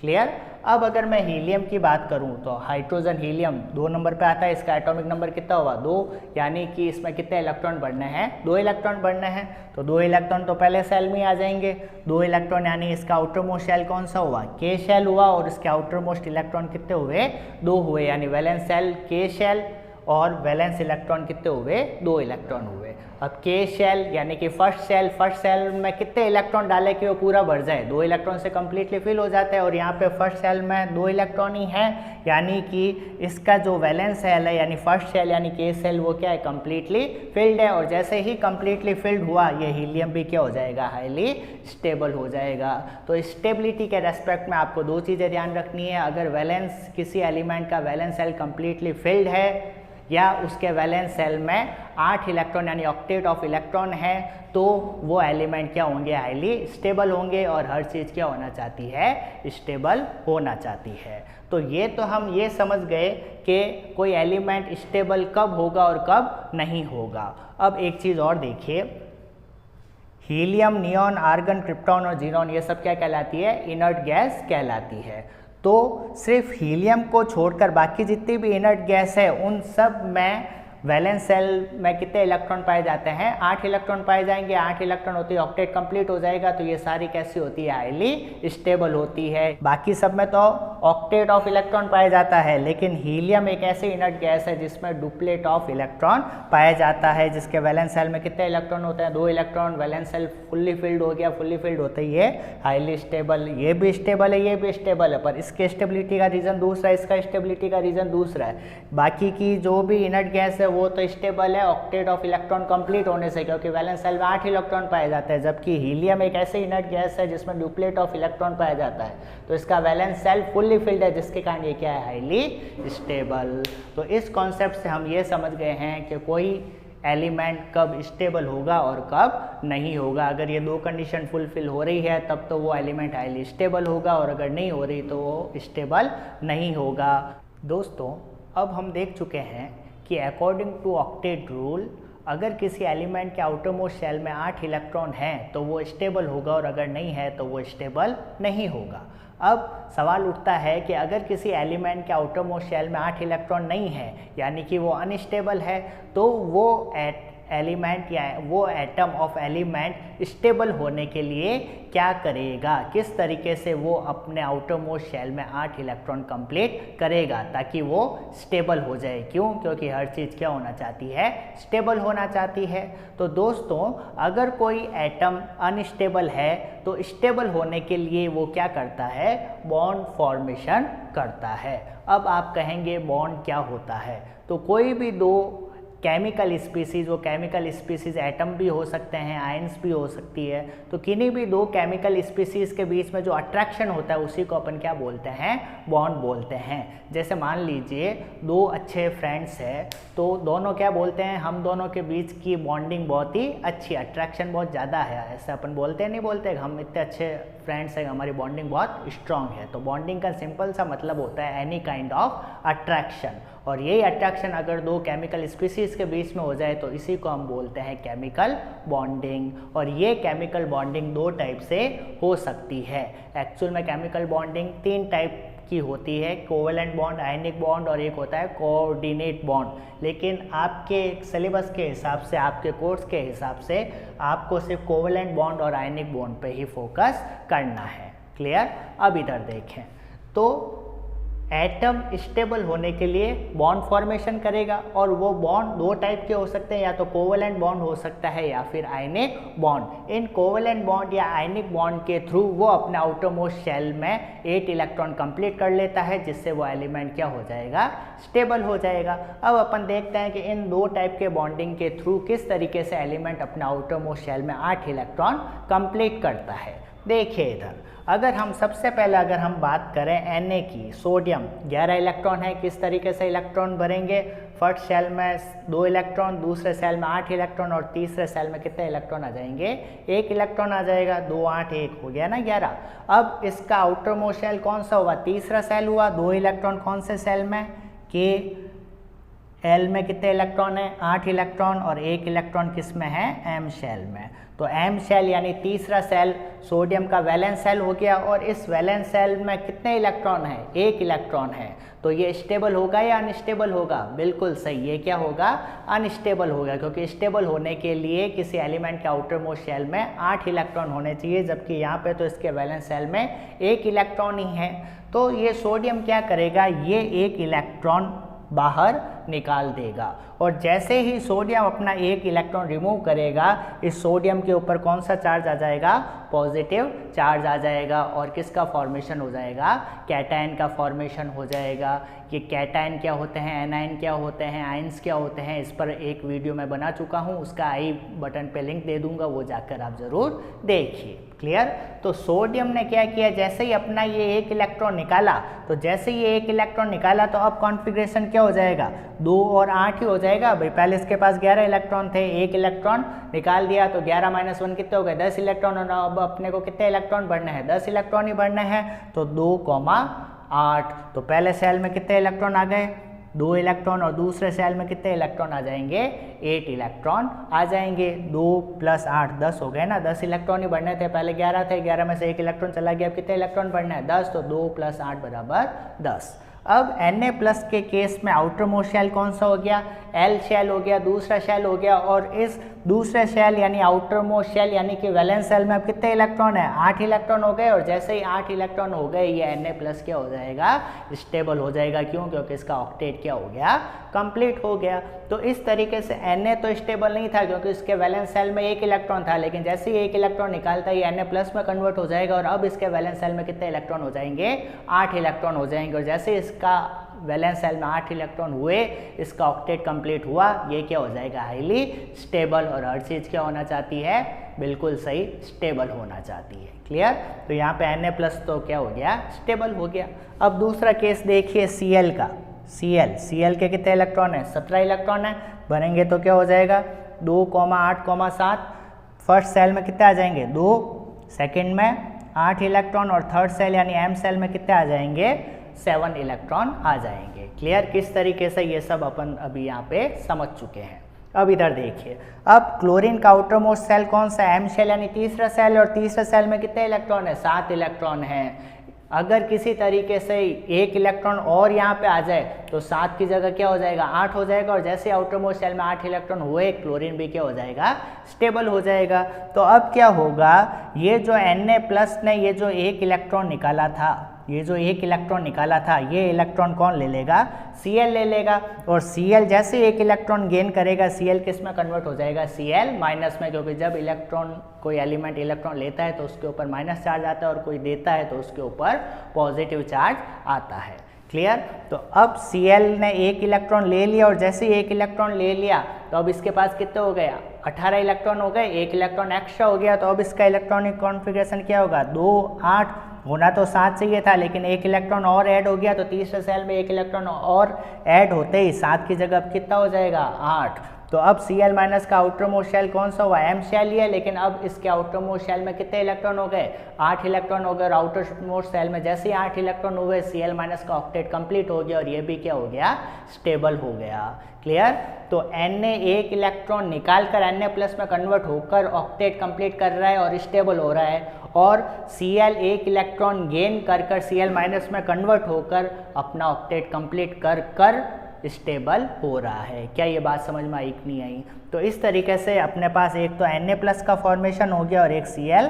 क्लियर? अब अगर मैं हीलियम की बात करूं तो हाइड्रोजन हीलियम 2 नंबर पे आता है। इसका एटॉमिक नंबर कितना हुआ 2 यानी कि इसमें कितने इलेक्ट्रॉन बढ़ने हैं 2 इलेक्ट्रॉन बढ़ने हैं। तो 2 इलेक्ट्रॉन तो पहले सेल में आ जाएंगे। 2 इलेक्ट्रॉन यानी इसका आउटर मोस्ट शेल कौन सा हुआ के शेल हुआ और इसके आउटर मोस्ट इलेक्ट्रॉन कितने हुए 2 हुए यानी वैलेंस शेल के शेल और वैलेंस इलेक्ट्रॉन कितने हुए 2 इलेक्ट्रॉन हुए। अब के शेल यानी कि फर्स्ट सेल में कितने इलेक्ट्रॉन डाले कि वो पूरा भर जाए 2 इलेक्ट्रॉन से कंप्लीटली फिल हो जाता है। और यहाँ पे फर्स्ट सेल में 2 इलेक्ट्रॉन ही है यानी कि इसका जो वैलेंस सेल है यानी फर्स्ट सेल यानी के सेल वो क्या है कंप्लीटली फिल्ड है। और जैसे ही कंप्लीटली फिल्ड हुआ ये हीलियम भी क्या हो जाएगा हाईली स्टेबल हो जाएगा। तो स्टेबिलिटी के रेस्पेक्ट में आपको 2 चीज़ें ध्यान रखनी है। अगर वैलेंस किसी एलिमेंट का वैलेंस सेल कंप्लीटली फिल्ड है या उसके वैलेंस सेल में 8 इलेक्ट्रॉन यानी ऑक्टेट ऑफ इलेक्ट्रॉन है तो वो एलिमेंट क्या होंगे हाईली स्टेबल होंगे। और हर चीज़ क्या होना चाहती है स्टेबल होना चाहती है। तो ये तो हम ये समझ गए कि कोई एलिमेंट स्टेबल कब होगा और कब नहीं होगा। अब एक चीज़ और देखिए, हीलियम, नियॉन, आर्गन, क्रिप्टॉन और जीनॉन ये सब क्या कहलाती है इनर्ट गैस कहलाती है। तो सिर्फ हीलियम को छोड़कर बाकी जितनी भी इनर्ट गैस है उन सब में वैलेंस सेल में कितने इलेक्ट्रॉन पाए जाते हैं? 8 इलेक्ट्रॉन पाए जाएंगे। 8 इलेक्ट्रॉन होती है, ऑक्टेट कंप्लीट हो जाएगा, तो ये सारी कैसी होती है? हाईली स्टेबल होती है। बाकी सब में तो ऑक्टेट ऑफ इलेक्ट्रॉन पाया जाता है, लेकिन हीलियम एक ऐसी इनर्ट गैस है जिसमें डुप्लेट ऑफ इलेक्ट्रॉन पाया जाता है, जिसके वैलेंस सेल में कितने इलेक्ट्रॉन होते हैं? 2 electron. Valence shell fully filled हो गया, फुल्ली फिल्ड होते ही ये हाईली स्टेबल, ये भी स्टेबल है, ये भी स्टेबल है, पर इसके स्टेबिलिटी का रीजन दूसरा है, इसका स्टेबिलिटी का रीजन दूसरा है। बाकी की जो भी इनर्ट गैस है वो तो स्टेबल है ऑक्टेट ऑफ इलेक्ट्रॉन कंप्लीट होने से, क्योंकि वैलेंस सेल में 8 इलेक्ट्रॉन पाए जाते हैं, जबकि हीलियम एक ऐसे इनर्ट गैस है जिसमें डुप्लेट ऑफ इलेक्ट्रॉन पाया जाता है, तो इसका वैलेंस सेल फुल्ली फिल्ड है, जिसके कारण ये क्या है? Highly stable. तो इस कॉन्सेप्ट से हम ये समझ गए हैं कि कोई एलिमेंट कब स्टेबल होगा और कब नहीं होगा। अगर ये दो कंडीशन फुलफिल हो रही है तब तो वो एलिमेंट हाईली स्टेबल होगा, और अगर नहीं हो रही तो वो स्टेबल नहीं होगा। दोस्तों, अब हम देख चुके हैं कि अकॉर्डिंग टू ऑक्टेट रूल अगर किसी एलिमेंट के आउटर मोस्ट शेल में 8 इलेक्ट्रॉन हैं तो वो स्टेबल होगा, और अगर नहीं है तो वो स्टेबल नहीं होगा। अब सवाल उठता है कि अगर किसी एलिमेंट के आउटर मोस्ट शेल में 8 इलेक्ट्रॉन नहीं है, यानी कि वो अनस्टेबल है, तो वो एलिमेंट या वो एटम ऑफ एलिमेंट स्टेबल होने के लिए क्या करेगा? किस तरीके से वो अपने आउटर मोस्ट शेल में 8 इलेक्ट्रॉन कंप्लीट करेगा ताकि वो स्टेबल हो जाए? क्यों? क्योंकि हर चीज़ क्या होना चाहती है? स्टेबल होना चाहती है। तो दोस्तों, अगर कोई एटम अनस्टेबल है तो स्टेबल होने के लिए वो क्या करता है? बॉन्ड फॉर्मेशन करता है। अब आप कहेंगे बॉन्ड क्या होता है? तो कोई भी दो केमिकल स्पीसीज, वो केमिकल स्पीसीज एटम भी हो सकते हैं, आयंस भी हो सकती है, तो किन्हीं भी दो केमिकल स्पीसीज के बीच में जो अट्रैक्शन होता है उसी को अपन क्या बोलते हैं? बॉन्ड बोलते हैं। जैसे मान लीजिए दो अच्छे फ्रेंड्स हैं, तो दोनों क्या बोलते हैं? हम दोनों के बीच की बॉन्डिंग बहुत ही अच्छी, अट्रैक्शन बहुत ज़्यादा है, ऐसे अपन बोलते हैं, नहीं बोलते? हम इतने अच्छे फ्रेंड्स हैं, हमारी बॉन्डिंग बहुत स्ट्रांग है। तो बॉन्डिंग का सिंपल सा मतलब होता है एनी काइंड ऑफ अट्रैक्शन, और यही अट्रैक्शन अगर दो केमिकल स्पीसीज के बीच में हो जाए तो इसी को हम बोलते हैं केमिकल बॉन्डिंग। और ये केमिकल बॉन्डिंग दो टाइप से हो सकती है। एक्चुअल में केमिकल बॉन्डिंग 3 टाइप की होती है, कोवेलेंट बॉन्ड, आयनिक बॉन्ड, और एक होता है कोऑर्डिनेट बॉन्ड। लेकिन आपके सिलेबस के हिसाब से, आपके कोर्स के हिसाब से आपको सिर्फ कोवेलेंट बॉन्ड और आयनिक बॉन्ड पे ही फोकस करना है। क्लियर? अब इधर देखें, तो एटम स्टेबल होने के लिए बॉन्ड फॉर्मेशन करेगा, और वो बॉन्ड दो टाइप के हो सकते हैं, या तो कोवेलेंट बॉन्ड हो सकता है या फिर आयनिक बॉन्ड। इन कोवेलेंट बॉन्ड या आयनिक बॉन्ड के थ्रू वो अपने आउटर मोस्ट शेल में 8 इलेक्ट्रॉन कंप्लीट कर लेता है, जिससे वो एलिमेंट क्या हो जाएगा? स्टेबल हो जाएगा। अब अपन देखते हैं कि इन दो टाइप के बॉन्डिंग के थ्रू किस तरीके से एलिमेंट अपने आउटर मोस्ट शेल में 8 इलेक्ट्रॉन कंप्लीट करता है। देखिए इधर, अगर हम सबसे पहले अगर हम बात करें Na की, सोडियम 11 इलेक्ट्रॉन है, किस तरीके से इलेक्ट्रॉन भरेंगे? फर्स्ट सेल में 2 इलेक्ट्रॉन, दूसरे सेल में 8 इलेक्ट्रॉन, और तीसरे सेल में कितने इलेक्ट्रॉन आ जाएंगे? 1 इलेक्ट्रॉन आ जाएगा। 2 8 1 हो गया ना 11। अब इसका आउटर मोस्ट शेल कौन सा होगा? तीसरा सेल हुआ। 2 इलेक्ट्रॉन कौन से सेल में? के एल में कितने इलेक्ट्रॉन है? 8 इलेक्ट्रॉन, और 1 इलेक्ट्रॉन किस में है? एम शेल में। तो एम शेल यानी तीसरा सेल सोडियम का वैलेंस सेल हो गया, और इस वैलेंस सेल में कितने इलेक्ट्रॉन है? 1 इलेक्ट्रॉन है। तो ये स्टेबल होगा या अनस्टेबल होगा? बिल्कुल सही, ये क्या होगा? अनस्टेबल होगा, क्योंकि स्टेबल होने के लिए किसी एलिमेंट के आउटर मोस्ट शेल में 8 इलेक्ट्रॉन होने चाहिए, जबकि यहाँ पे तो इसके वैलेंस सेल में 1 इलेक्ट्रॉन ही है। तो ये सोडियम क्या करेगा? ये 1 इलेक्ट्रॉन बाहर निकाल देगा, और जैसे ही सोडियम अपना 1 इलेक्ट्रॉन रिमूव करेगा, इस सोडियम के ऊपर कौन सा चार्ज आ जाएगा? पॉजिटिव चार्ज आ जाएगा, और किसका फॉर्मेशन हो जाएगा? कैटायन का फॉर्मेशन हो जाएगा। ये कैटायन क्या होते हैं, एनायन क्या होते हैं, आयंस क्या होते हैं, इस पर एक वीडियो मैं बना चुका हूँ, उसका आई बटन पे लिंक दे दूंगा, वो जाकर आप ज़रूर देखिए। क्लियर? तो सोडियम ने क्या किया? जैसे ही अपना ये 1 इलेक्ट्रॉन निकाला, तो जैसे ये 1 इलेक्ट्रॉन निकाला तो अब कॉन्फ़िगरेशन क्या हो जाएगा? 2 और 8 ही हो जाएगा भाई। पहले इसके पास 11 इलेक्ट्रॉन थे, 1 इलेक्ट्रॉन निकाल दिया, तो 11 - 1 कितने हो गए? 10 इलेक्ट्रॉन। और अब अपने को कितने इलेक्ट्रॉन भरने हैं? 10 इलेक्ट्रॉन ही भरने हैं। तो 2, 8, तो पहले सेल में कितने इलेक्ट्रॉन आ गए? 2 इलेक्ट्रॉन, और दूसरे सेल में कितने इलेक्ट्रॉन आ जाएंगे? 8 इलेक्ट्रॉन आ जाएंगे। 2 + 8 10 हो गए ना, 10 इलेक्ट्रॉन ही बढ़ने थे, पहले 11 थे, 11 में से 1 इलेक्ट्रॉन चला गया, अब कितने इलेक्ट्रॉन बढ़ना है? 10, तो 2 + 8 = 10। अब Na+ के केस में आउटर मोस्ट शेल कौन सा हो गया? L शेल हो गया, दूसरा शेल हो गया, और इस दूसरे शेल यानी आउटर मोस्ट शेल यानी कि वैलेंस शेल में अब कितने इलेक्ट्रॉन है? 8 इलेक्ट्रॉन हो गए, और जैसे ही 8 इलेक्ट्रॉन हो गए ये Na+ क्या हो जाएगा? स्टेबल हो जाएगा। क्यों? क्योंकि इसका ऑक्टेट क्या हो गया? कंप्लीट हो गया। तो इस तरीके से Na तो स्टेबल नहीं था क्योंकि इसके वैलेंस शेल में 1 इलेक्ट्रॉन था, लेकिन जैसे ही 1 इलेक्ट्रॉन निकालता है Na+ में कन्वर्ट हो जाएगा, और अब इसके वैलेंस शेल में कितने इलेक्ट्रॉन हो जाएंगे? 8 इलेक्ट्रॉन हो जाएंगे, और जैसे इसका वैलेंस शेल में 8 इलेक्ट्रॉन हुए, इसका ऑक्टेट कंप्लीट हुआ, ये क्या हो जाएगा? Highly stable. और हर चीज़ क्या होना चाहती है? बिल्कुल सही स्टेबल होना चाहती है। क्लियर? तो यहाँ पे Na+ तो क्या हो गया? स्टेबल हो गया। अब दूसरा केस देखिए Cl का। Cl के कितने इलेक्ट्रॉन है? 17 इलेक्ट्रॉन है, बनेंगे तो क्या हो जाएगा? 2, 8, 7। फर्स्ट सेल में कितने आ जाएंगे? 2, सेकेंड में 8 इलेक्ट्रॉन, और थर्ड सेल यानी M सेल में कितने आ जाएंगे? 7 इलेक्ट्रॉन आ जाएंगे। क्लियर? किस तरीके से ये सब अपन अभी यहाँ पे समझ चुके हैं। अब इधर देखिए, अब क्लोरीन का आउटर मोस्ट सेल कौन सा है? M शेल यानी तीसरा सेल, और तीसरा सेल में कितने इलेक्ट्रॉन है? 7 इलेक्ट्रॉन है। अगर किसी तरीके से 1 इलेक्ट्रॉन और यहाँ पे आ जाए तो 7 की जगह क्या हो जाएगा? 8 हो जाएगा, और जैसे आउटर मोस्ट सेल में 8 इलेक्ट्रॉन हुए, क्लोरीन भी क्या हो जाएगा? स्टेबल हो जाएगा। तो अब क्या होगा? ये जो Na+ ने ये जो 1 इलेक्ट्रॉन निकाला था, ये इलेक्ट्रॉन कौन ले लेगा? Cl ले लेगा, और Cl जैसे 1 इलेक्ट्रॉन गेन करेगा, Cl किस में कन्वर्ट हो जाएगा? Cl- में, क्योंकि जब इलेक्ट्रॉन कोई एलिमेंट इलेक्ट्रॉन लेता है तो उसके ऊपर माइनस चार्ज आता है, और कोई देता है तो उसके ऊपर पॉजिटिव चार्ज आता है। क्लियर? तो अब Cl ने 1 इलेक्ट्रॉन ले लिया, और जैसे 1 इलेक्ट्रॉन ले लिया तो अब इसके पास कितने हो गया? 18 इलेक्ट्रॉन हो गए, 1 इलेक्ट्रॉन एक्स्ट्रा हो गया, तो अब इसका इलेक्ट्रॉनिक कॉन्फ़िगरेशन क्या होगा? 2, 8 होना तो 7 चाहिए था, लेकिन 1 इलेक्ट्रॉन और ऐड हो गया, तो तीसरे सेल में 1 इलेक्ट्रॉन और ऐड होते ही 7 की जगह अब कितना हो जाएगा? 8। तो अब Cl- का आउटर मोस्ट शेल कौन सा हुआ? M शेल ही है, लेकिन अब इसके आउटर मोस्ट शेल में कितने इलेक्ट्रॉन हो गए? 8 इलेक्ट्रॉन हो गए, और आउटर मोस्ट शेल में जैसे ही 8 इलेक्ट्रॉन हुए, Cl- का ऑक्टेट कंप्लीट हो गया, और ये भी क्या हो गया? स्टेबल हो गया। क्लियर? तो Na 1 इलेक्ट्रॉन निकाल कर Na+ में कन्वर्ट होकर ऑक्टेट कंप्लीट कर रहा है और स्टेबल हो रहा है, और Cl 1 इलेक्ट्रॉन गेन कर Cl- में कन्वर्ट होकर अपना ऑक्टेट कंप्लीट कर स्टेबल हो रहा है। क्या ये बात समझ में आई कि नहीं आई? तो इस तरीके से अपने पास एक तो Na+ का फॉर्मेशन हो गया, और एक Cl-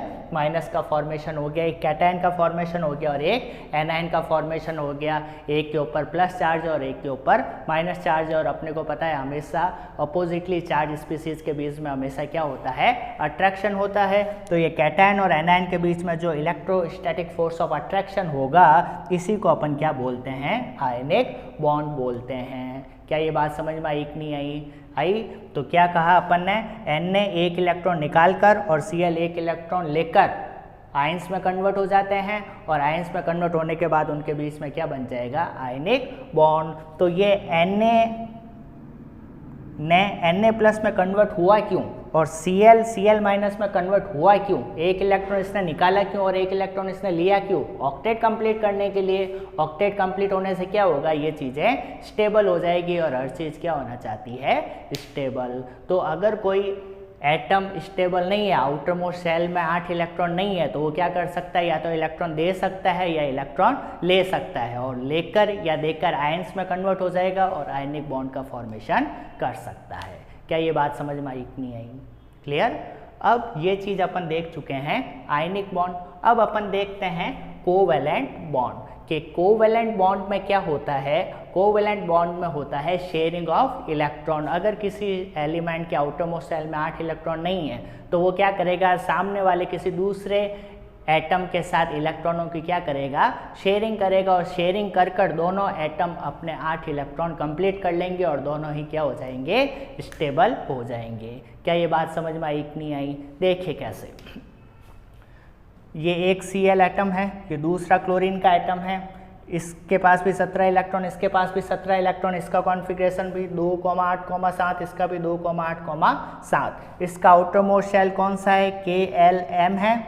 का फॉर्मेशन हो गया, एक कैटायन का फॉर्मेशन हो गया, और एक एनायन का फॉर्मेशन हो गया। एक के ऊपर प्लस चार्ज और एक के ऊपर माइनस चार्ज, और अपने को पता है हमेशा अपोजिटली चार्ज स्पीसीज के बीच में हमेशा क्या होता है? अट्रैक्शन होता है। तो ये कैटायन और एनायन के बीच में जो इलेक्ट्रोस्टैटिक फोर्स ऑफ अट्रैक्शन होगा, इसी को अपन क्या बोलते हैं? आयनिक बॉन्ड बोलते हैं। क्या ये बात समझ में आई कि नहीं आई? तो क्या कहा अपन ने? Na 1 इलेक्ट्रॉन निकाल कर और Cl 1 इलेक्ट्रॉन लेकर आयंस में कन्वर्ट हो जाते हैं, और आयंस में कन्वर्ट होने के बाद उनके बीच में क्या बन जाएगा? Ionic bond. तो ये Na+ में कन्वर्ट हुआ क्यों, और Cl- में कन्वर्ट हुआ क्यों? 1 इलेक्ट्रॉन इसने निकाला क्यों, और 1 इलेक्ट्रॉन इसने लिया क्यों? ऑक्टेट कंप्लीट करने के लिए। ऑक्टेट कंप्लीट होने से क्या होगा? ये चीज़ें स्टेबल हो जाएगी, और हर चीज़ क्या होना चाहती है? स्टेबल। तो अगर कोई एटम स्टेबल नहीं है, आउटर मोस्ट सेल में 8 इलेक्ट्रॉन नहीं है, तो वो क्या कर सकता है? या तो इलेक्ट्रॉन दे सकता है या इलेक्ट्रॉन ले सकता है, और लेकर या देकर आयंस में कन्वर्ट हो जाएगा और आयनिक बॉन्ड का फॉर्मेशन कर सकता है। क्या ये बात समझ में आई कि नहीं आई? क्लियर? अब ये चीज़ अपन देख चुके हैं आयनिक बॉन्ड। अब अपन देखते हैं कोवैलेंट बॉन्ड कि कोवैलेंट बॉन्ड में क्या होता है। कोवैलेंट बॉन्ड में होता है शेयरिंग ऑफ इलेक्ट्रॉन। अगर किसी एलिमेंट के आउटर मोस्ट सेल में 8 इलेक्ट्रॉन नहीं है तो वो क्या करेगा? सामने वाले किसी दूसरे एटम के साथ इलेक्ट्रॉनों की क्या करेगा? शेयरिंग करेगा, और शेयरिंग कर कर दोनों एटम अपने 8 इलेक्ट्रॉन कंप्लीट कर लेंगे, और दोनों ही क्या हो जाएंगे? स्टेबल हो जाएंगे। क्या ये बात समझ में आई कि नहीं आई? देखिए कैसे। ये एक Cl एटम है, ये दूसरा क्लोरीन का एटम है, इसके पास भी 17 इलेक्ट्रॉन, इसके पास भी 17 इलेक्ट्रॉन, इसका कॉन्फ़िगरेशन भी 2,8,7, इसका भी 2,8,7। इसका आउटर मोस्ट शेल कौन सा है? KLM है,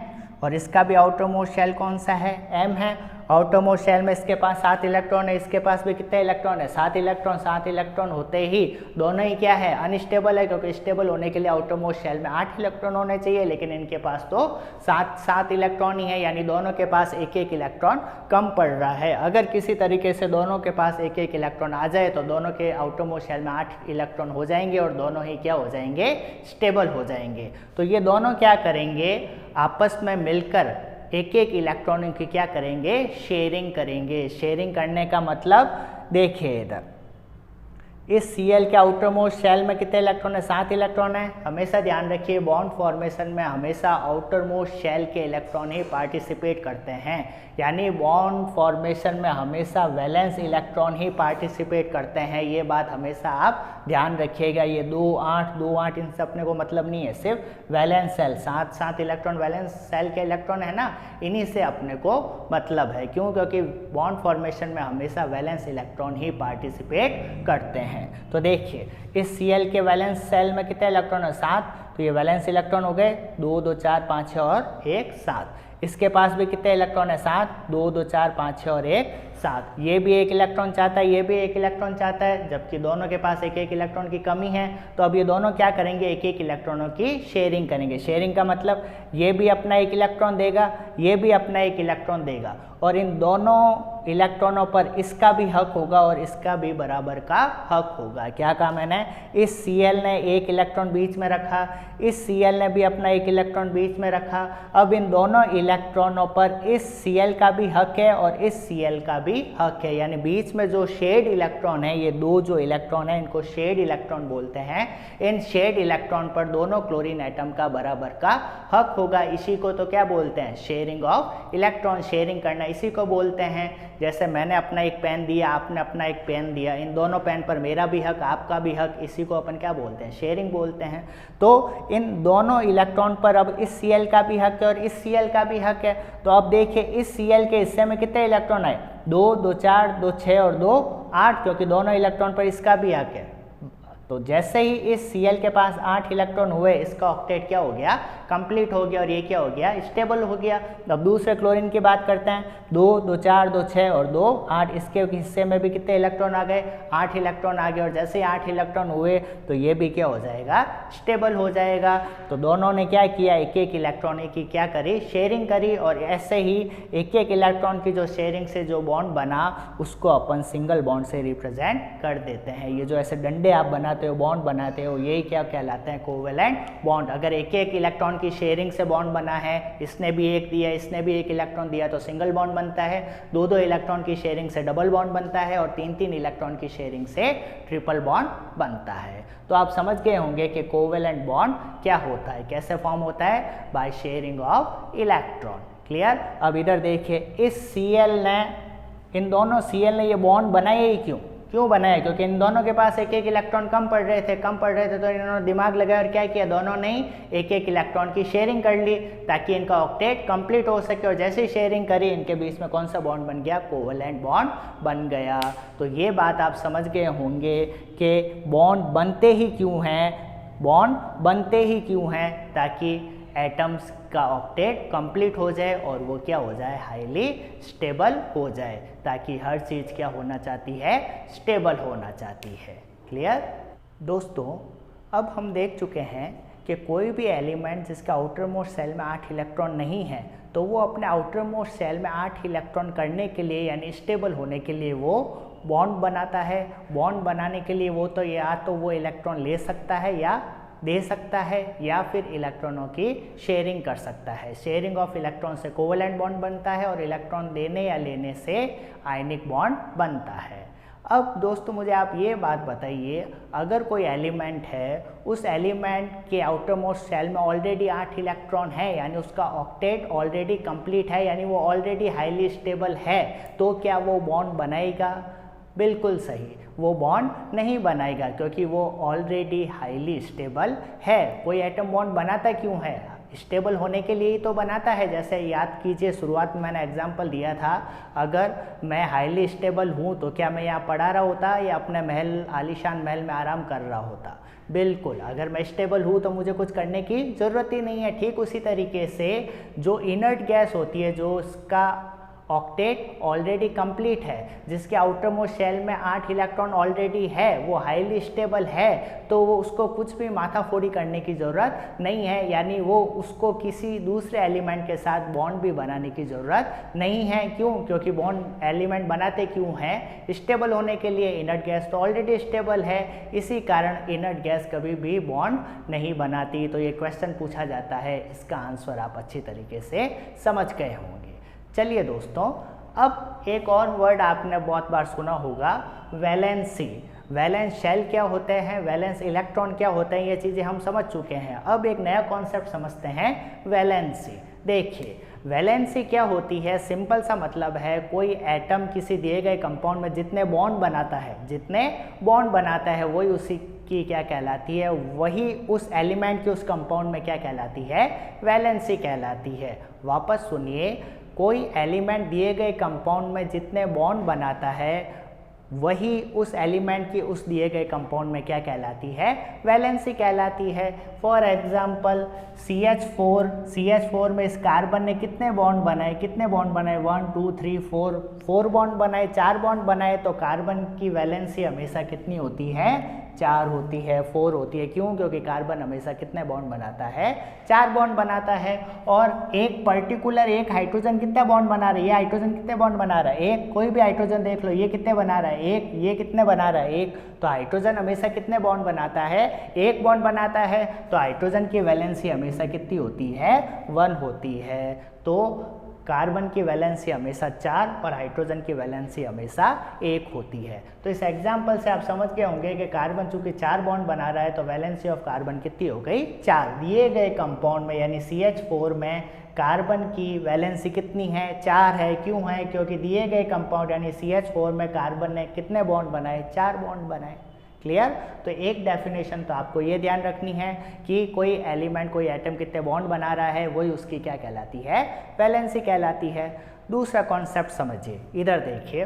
और इसका भी आउटर मोस्ट शेल कौन सा है? M है, आउटरमोस्ट शेल में इसके पास 7 इलेक्ट्रॉन है, इसके पास भी कितने इलेक्ट्रॉन है, 7 इलेक्ट्रॉन। 7 इलेक्ट्रॉन होते ही दोनों ही क्या है, अनस्टेबल है, क्योंकि स्टेबल होने के लिए आउटरमोस्ट शेल में 8 इलेक्ट्रॉन होने चाहिए, लेकिन इनके पास तो 7 इलेक्ट्रॉन ही है, यानी दोनों के पास एक एक इलेक्ट्रॉन कम पड़ रहा है। अगर किसी तरीके से दोनों के पास एक एक इलेक्ट्रॉन आ जाए तो दोनों के आउटरमोस्ट शेल में 8 इलेक्ट्रॉन हो जाएंगे और दोनों ही क्या हो जाएंगे, स्टेबल हो जाएंगे। तो ये दोनों क्या करेंगे, आपस में मिलकर एक एक इलेक्ट्रॉन की क्या करेंगे, शेयरिंग करेंगे। शेयरिंग करने का मतलब देखिए इधर इस Cl के आउटरमोस्ट शेल में कितने इलेक्ट्रॉन है, 7 इलेक्ट्रॉन है। हमेशा ध्यान रखिए बॉन्ड फॉर्मेशन में हमेशा आउटरमोस्ट शेल के इलेक्ट्रॉन ही पार्टिसिपेट करते हैं, यानी बॉन्ड फॉर्मेशन में हमेशा वैलेंस इलेक्ट्रॉन ही पार्टिसिपेट करते हैं। ये बात हमेशा आप ध्यान रखिएगा। ये 2 8 इनसे अपने को मतलब नहीं है, सिर्फ valence shell 7 electron valence shell के इलेक्ट्रॉन है ना, इन्हीं से अपने को मतलब है। क्यों, क्योंकि बॉन्ड फॉर्मेशन में हमेशा वैलेंस इलेक्ट्रॉन ही पार्टिसिपेट करते हैं। तो देखिए इस Cl के वैलेंस सेल में कितने इलेक्ट्रॉन है, 7, तो ये वैलेंस इलेक्ट्रॉन हो गए 2 2 4 5 6 और 1 7। इसके पास भी कितने इलेक्ट्रॉन है, 7, 2 2 4 5 6 और 1 7। ये भी एक इलेक्ट्रॉन चाहता है, ये भी एक इलेक्ट्रॉन चाहता है, जबकि दोनों के पास एक एक इलेक्ट्रॉन की कमी है। तो अब ये दोनों क्या करेंगे, एक एक इलेक्ट्रॉनों की शेयरिंग करेंगे। शेयरिंग का मतलब ये भी अपना एक इलेक्ट्रॉन देगा, ये भी अपना एक इलेक्ट्रॉन देगा, और इन दोनों इलेक्ट्रॉनों पर इसका भी हक होगा और इसका भी बराबर का हक होगा। क्या कहा मैंने, इस Cl ने एक इलेक्ट्रॉन बीच में रखा, इस Cl ने भी अपना एक इलेक्ट्रॉन बीच में रखा। अब इन दोनों इलेक्ट्रॉनों पर इस Cl का भी हक है और इस Cl का भी हक है, यानी बीच में जो शेड इलेक्ट्रॉन है, ये दो जो इलेक्ट्रॉन है इनको शेड इलेक्ट्रॉन बोलते हैं। इन शेड इलेक्ट्रॉन पर दोनों क्लोरीन एटम का बराबर का हक होगा। इसी को तो क्या बोलते हैं, शेयरिंग ऑफ इलेक्ट्रॉन। शेयरिंग करना इसी को बोलते हैं। जैसे मैंने अपना एक पेन दिया, आपने अपना एक पेन दिया, इन दोनों पेन पर मेरा भी हक, आपका भी हक, इसी को अपन क्या बोलते हैं, शेयरिंग बोलते हैं। तो इन दोनों इलेक्ट्रॉन पर अब इस Cl का भी हक है और इस Cl का भी हक है। तो अब देखिए इस Cl के हिस्से में कितने इलेक्ट्रॉन आए, 2 2 4 2 6 और 2 8, क्योंकि दोनों इलेक्ट्रॉन पर इसका भी हक है। तो जैसे ही इस Cl के पास 8 इलेक्ट्रॉन हुए, इसका ऑक्टेट क्या हो गया, कंप्लीट हो गया, और ये क्या हो गया, स्टेबल हो गया। अब दूसरे क्लोरीन की बात करते हैं, 2 2 4 2 6 और 2 8, इसके हिस्से में भी कितने इलेक्ट्रॉन आ गए, 8 इलेक्ट्रॉन आ गए, और जैसे ही 8 इलेक्ट्रॉन हुए तो ये भी क्या हो जाएगा, स्टेबल हो जाएगा। तो दोनों ने क्या किया, एक एक इलेक्ट्रॉन की क्या करी, शेयरिंग करी, और ऐसे ही एक एक इलेक्ट्रॉन की जो शेयरिंग से जो बॉन्ड बना उसको अपन सिंगल बॉन्ड से रिप्रेजेंट कर देते हैं। ये जो ऐसे डंडे आप बनाते हो, बॉन्ड बनाते हो, यही क्या कहलाते हैं, कोवेलेंट बॉन्ड। अगर एक एक इलेक्ट्रॉन की शेयरिंग से बॉन्ड बना है, इसने भी एक दिया, इसने भी एक इलेक्ट्रॉन दिया, तो सिंगल बॉन्ड बनता है। 2 2 इलेक्ट्रॉन की शेयरिंग से डबल बॉन्ड बनता है, और 3 3 इलेक्ट्रॉन की शेयरिंग से ट्रिपल बॉन्ड बनता है। तो आप समझ गए होंगे कि कोवेलेंट बॉन्ड क्या होता है, कैसे फॉर्म होता है, by sharing of electron. Clear. अब इधर देखिए इस Cl ने, इन दोनों Cl ने ये बॉन्ड बनाया ही क्यों बनाया, क्योंकि इन दोनों के पास एक एक इलेक्ट्रॉन कम पड़ रहे थे तो इन्होंने दिमाग लगाया और क्या किया, दोनों ने एक एक इलेक्ट्रॉन की शेयरिंग कर ली ताकि इनका ऑक्टेट कंप्लीट हो सके। और जैसे ही शेयरिंग करी, इनके बीच में कौन सा बॉन्ड बन गया, कोवेलेंट बॉन्ड बन गया। तो ये बात आप समझ गए होंगे कि बॉन्ड बनते ही क्यों हैं, ताकि एटम्स का ऑक्टेट कंप्लीट हो जाए और वो क्या हो जाए, हाईली स्टेबल हो जाए, ताकि हर चीज़ क्या होना चाहती है, स्टेबल होना चाहती है। क्लियर दोस्तों। अब हम देख चुके हैं कि कोई भी एलिमेंट जिसका आउटर मोस्ट सेल में 8 इलेक्ट्रॉन नहीं है, तो वो अपने आउटर मोस्ट सेल में 8 इलेक्ट्रॉन करने के लिए, यानी स्टेबल होने के लिए वो बॉन्ड बनाता है। बॉन्ड बनाने के लिए वो तो या तो वो इलेक्ट्रॉन ले सकता है या दे सकता है, या फिर इलेक्ट्रॉनों की शेयरिंग कर सकता है। शेयरिंग ऑफ इलेक्ट्रॉन से कोवेलेंट बॉन्ड बनता है और इलेक्ट्रॉन देने या लेने से आयनिक बॉन्ड बनता है। अब दोस्तों मुझे आप ये बात बताइए, अगर कोई एलिमेंट है, उस एलिमेंट के आउटर मोस्ट सेल में ऑलरेडी 8 इलेक्ट्रॉन है, यानी उसका ऑक्टेट ऑलरेडी कंप्लीट है, यानी वो ऑलरेडी हाईली स्टेबल है, तो क्या वो बॉन्ड बनाएगा? बिल्कुल सही, वो बॉन्ड नहीं बनाएगा, क्योंकि वो ऑलरेडी हाईली स्टेबल है। कोई एटम बॉन्ड बनाता क्यों है? स्टेबल होने के लिए ही तो बनाता है। जैसे याद कीजिए, शुरुआत में मैंने एग्जांपल दिया था, अगर मैं हाईली स्टेबल हूँ तो क्या मैं यहाँ पढ़ा रहा होता या अपने महल, आलीशान महल में आराम कर रहा होता? बिल्कुल। अगर मैं स्टेबल हूँ तो मुझे कुछ करने की ज़रूरत ही नहीं है। ठीक उसी तरीके से जो इनर्ट गैस होती है, जो उसका ऑक्टेट ऑलरेडी कंप्लीट है, जिसके आउटर मोस्ट शेल में 8 इलेक्ट्रॉन ऑलरेडी है, वो हाईली स्टेबल है, तो वो उसको कुछ भी माथाफोड़ी करने की ज़रूरत नहीं है, यानी वो उसको किसी दूसरे एलिमेंट के साथ बॉन्ड भी बनाने की ज़रूरत नहीं है। क्यों? क्योंकि बॉन्ड एलिमेंट बनाते क्यों हैं? स्टेबल होने के लिए। इनर्ट गैस तो ऑलरेडी स्टेबल है, इसी कारण इनर्ट गैस कभी भी बॉन्ड नहीं बनाती। तो ये क्वेश्चन पूछा जाता है, इसका आंसर आप अच्छी तरीके से समझ गए होंगे। चलिए दोस्तों, अब एक और वर्ड आपने बहुत बार सुना होगा, वैलेंसी। वैलेंस शेल क्या होते हैं, वैलेंस इलेक्ट्रॉन क्या होते हैं, ये चीज़ें हम समझ चुके हैं। अब एक नया कॉन्सेप्ट समझते हैं, वैलेंसी। देखिए वैलेंसी क्या होती है, सिंपल सा मतलब है कोई एटम किसी दिए गए कंपाउंड में जितने बॉन्ड बनाता है वही उसी की क्या कहलाती है, वही उस एलिमेंट की उस कंपाउंड में क्या कहलाती है, वैलेंसी कहलाती है। वापस सुनिए, कोई एलिमेंट दिए गए कंपाउंड में जितने बॉन्ड बनाता है वही उस एलिमेंट की उस दिए गए कंपाउंड में क्या कहलाती है, वैलेंसी कहलाती है। फॉर एग्जांपल CH4 में इस कार्बन ने कितने बॉन्ड बनाए, 1 2 3 4 बॉन्ड बनाए, 4 बॉन्ड बनाए, तो कार्बन की वैलेंसी हमेशा कितनी होती है, 4 होती है, 4 होती है। क्यों? क्योंकि कार्बन हमेशा कितने बॉन्ड बनाता है, 4 बॉन्ड बनाता है। और एक पर्टिकुलर एक हाइड्रोजन कितने बॉन्ड बना रहा है, ये हाइड्रोजन कितने बॉन्ड बना रहा है, एक, कोई भी हाइड्रोजन देख लो, ये कितने बना रहा है, एक, ये कितने बना रहा है, एक। तो हाइड्रोजन हमेशा कितने बॉन्ड बनाता है, एक बॉन्ड बनाता है, तो हाइड्रोजन की वैलेंसी हमेशा कितनी होती है, 1 होती है। तो कार्बन की वैलेंसी हमेशा 4 और हाइड्रोजन की वैलेंसी हमेशा 1 होती है। तो इस एग्जाम्पल से आप समझ गए होंगे कि कार्बन चूंकि 4 बॉन्ड बना रहा है तो वैलेंसी ऑफ कार्बन कितनी हो गई, 4। दिए गए कंपाउंड में यानी CH4 में कार्बन की वैलेंसी कितनी है, 4 है। क्यों है? क्योंकि दिए गए कंपाउंड यानी CH4 में कार्बन ने कितने बॉन्ड बनाए, 4 बॉन्ड बनाए। क्लियर? तो एक डेफिनेशन तो आपको ये ध्यान रखनी है कि कोई एलिमेंट, कोई एटम कितने बॉन्ड बना रहा है वही उसकी क्या कहलाती है, वैलेंसी कहलाती है। दूसरा कॉन्सेप्ट समझिए, इधर देखिए,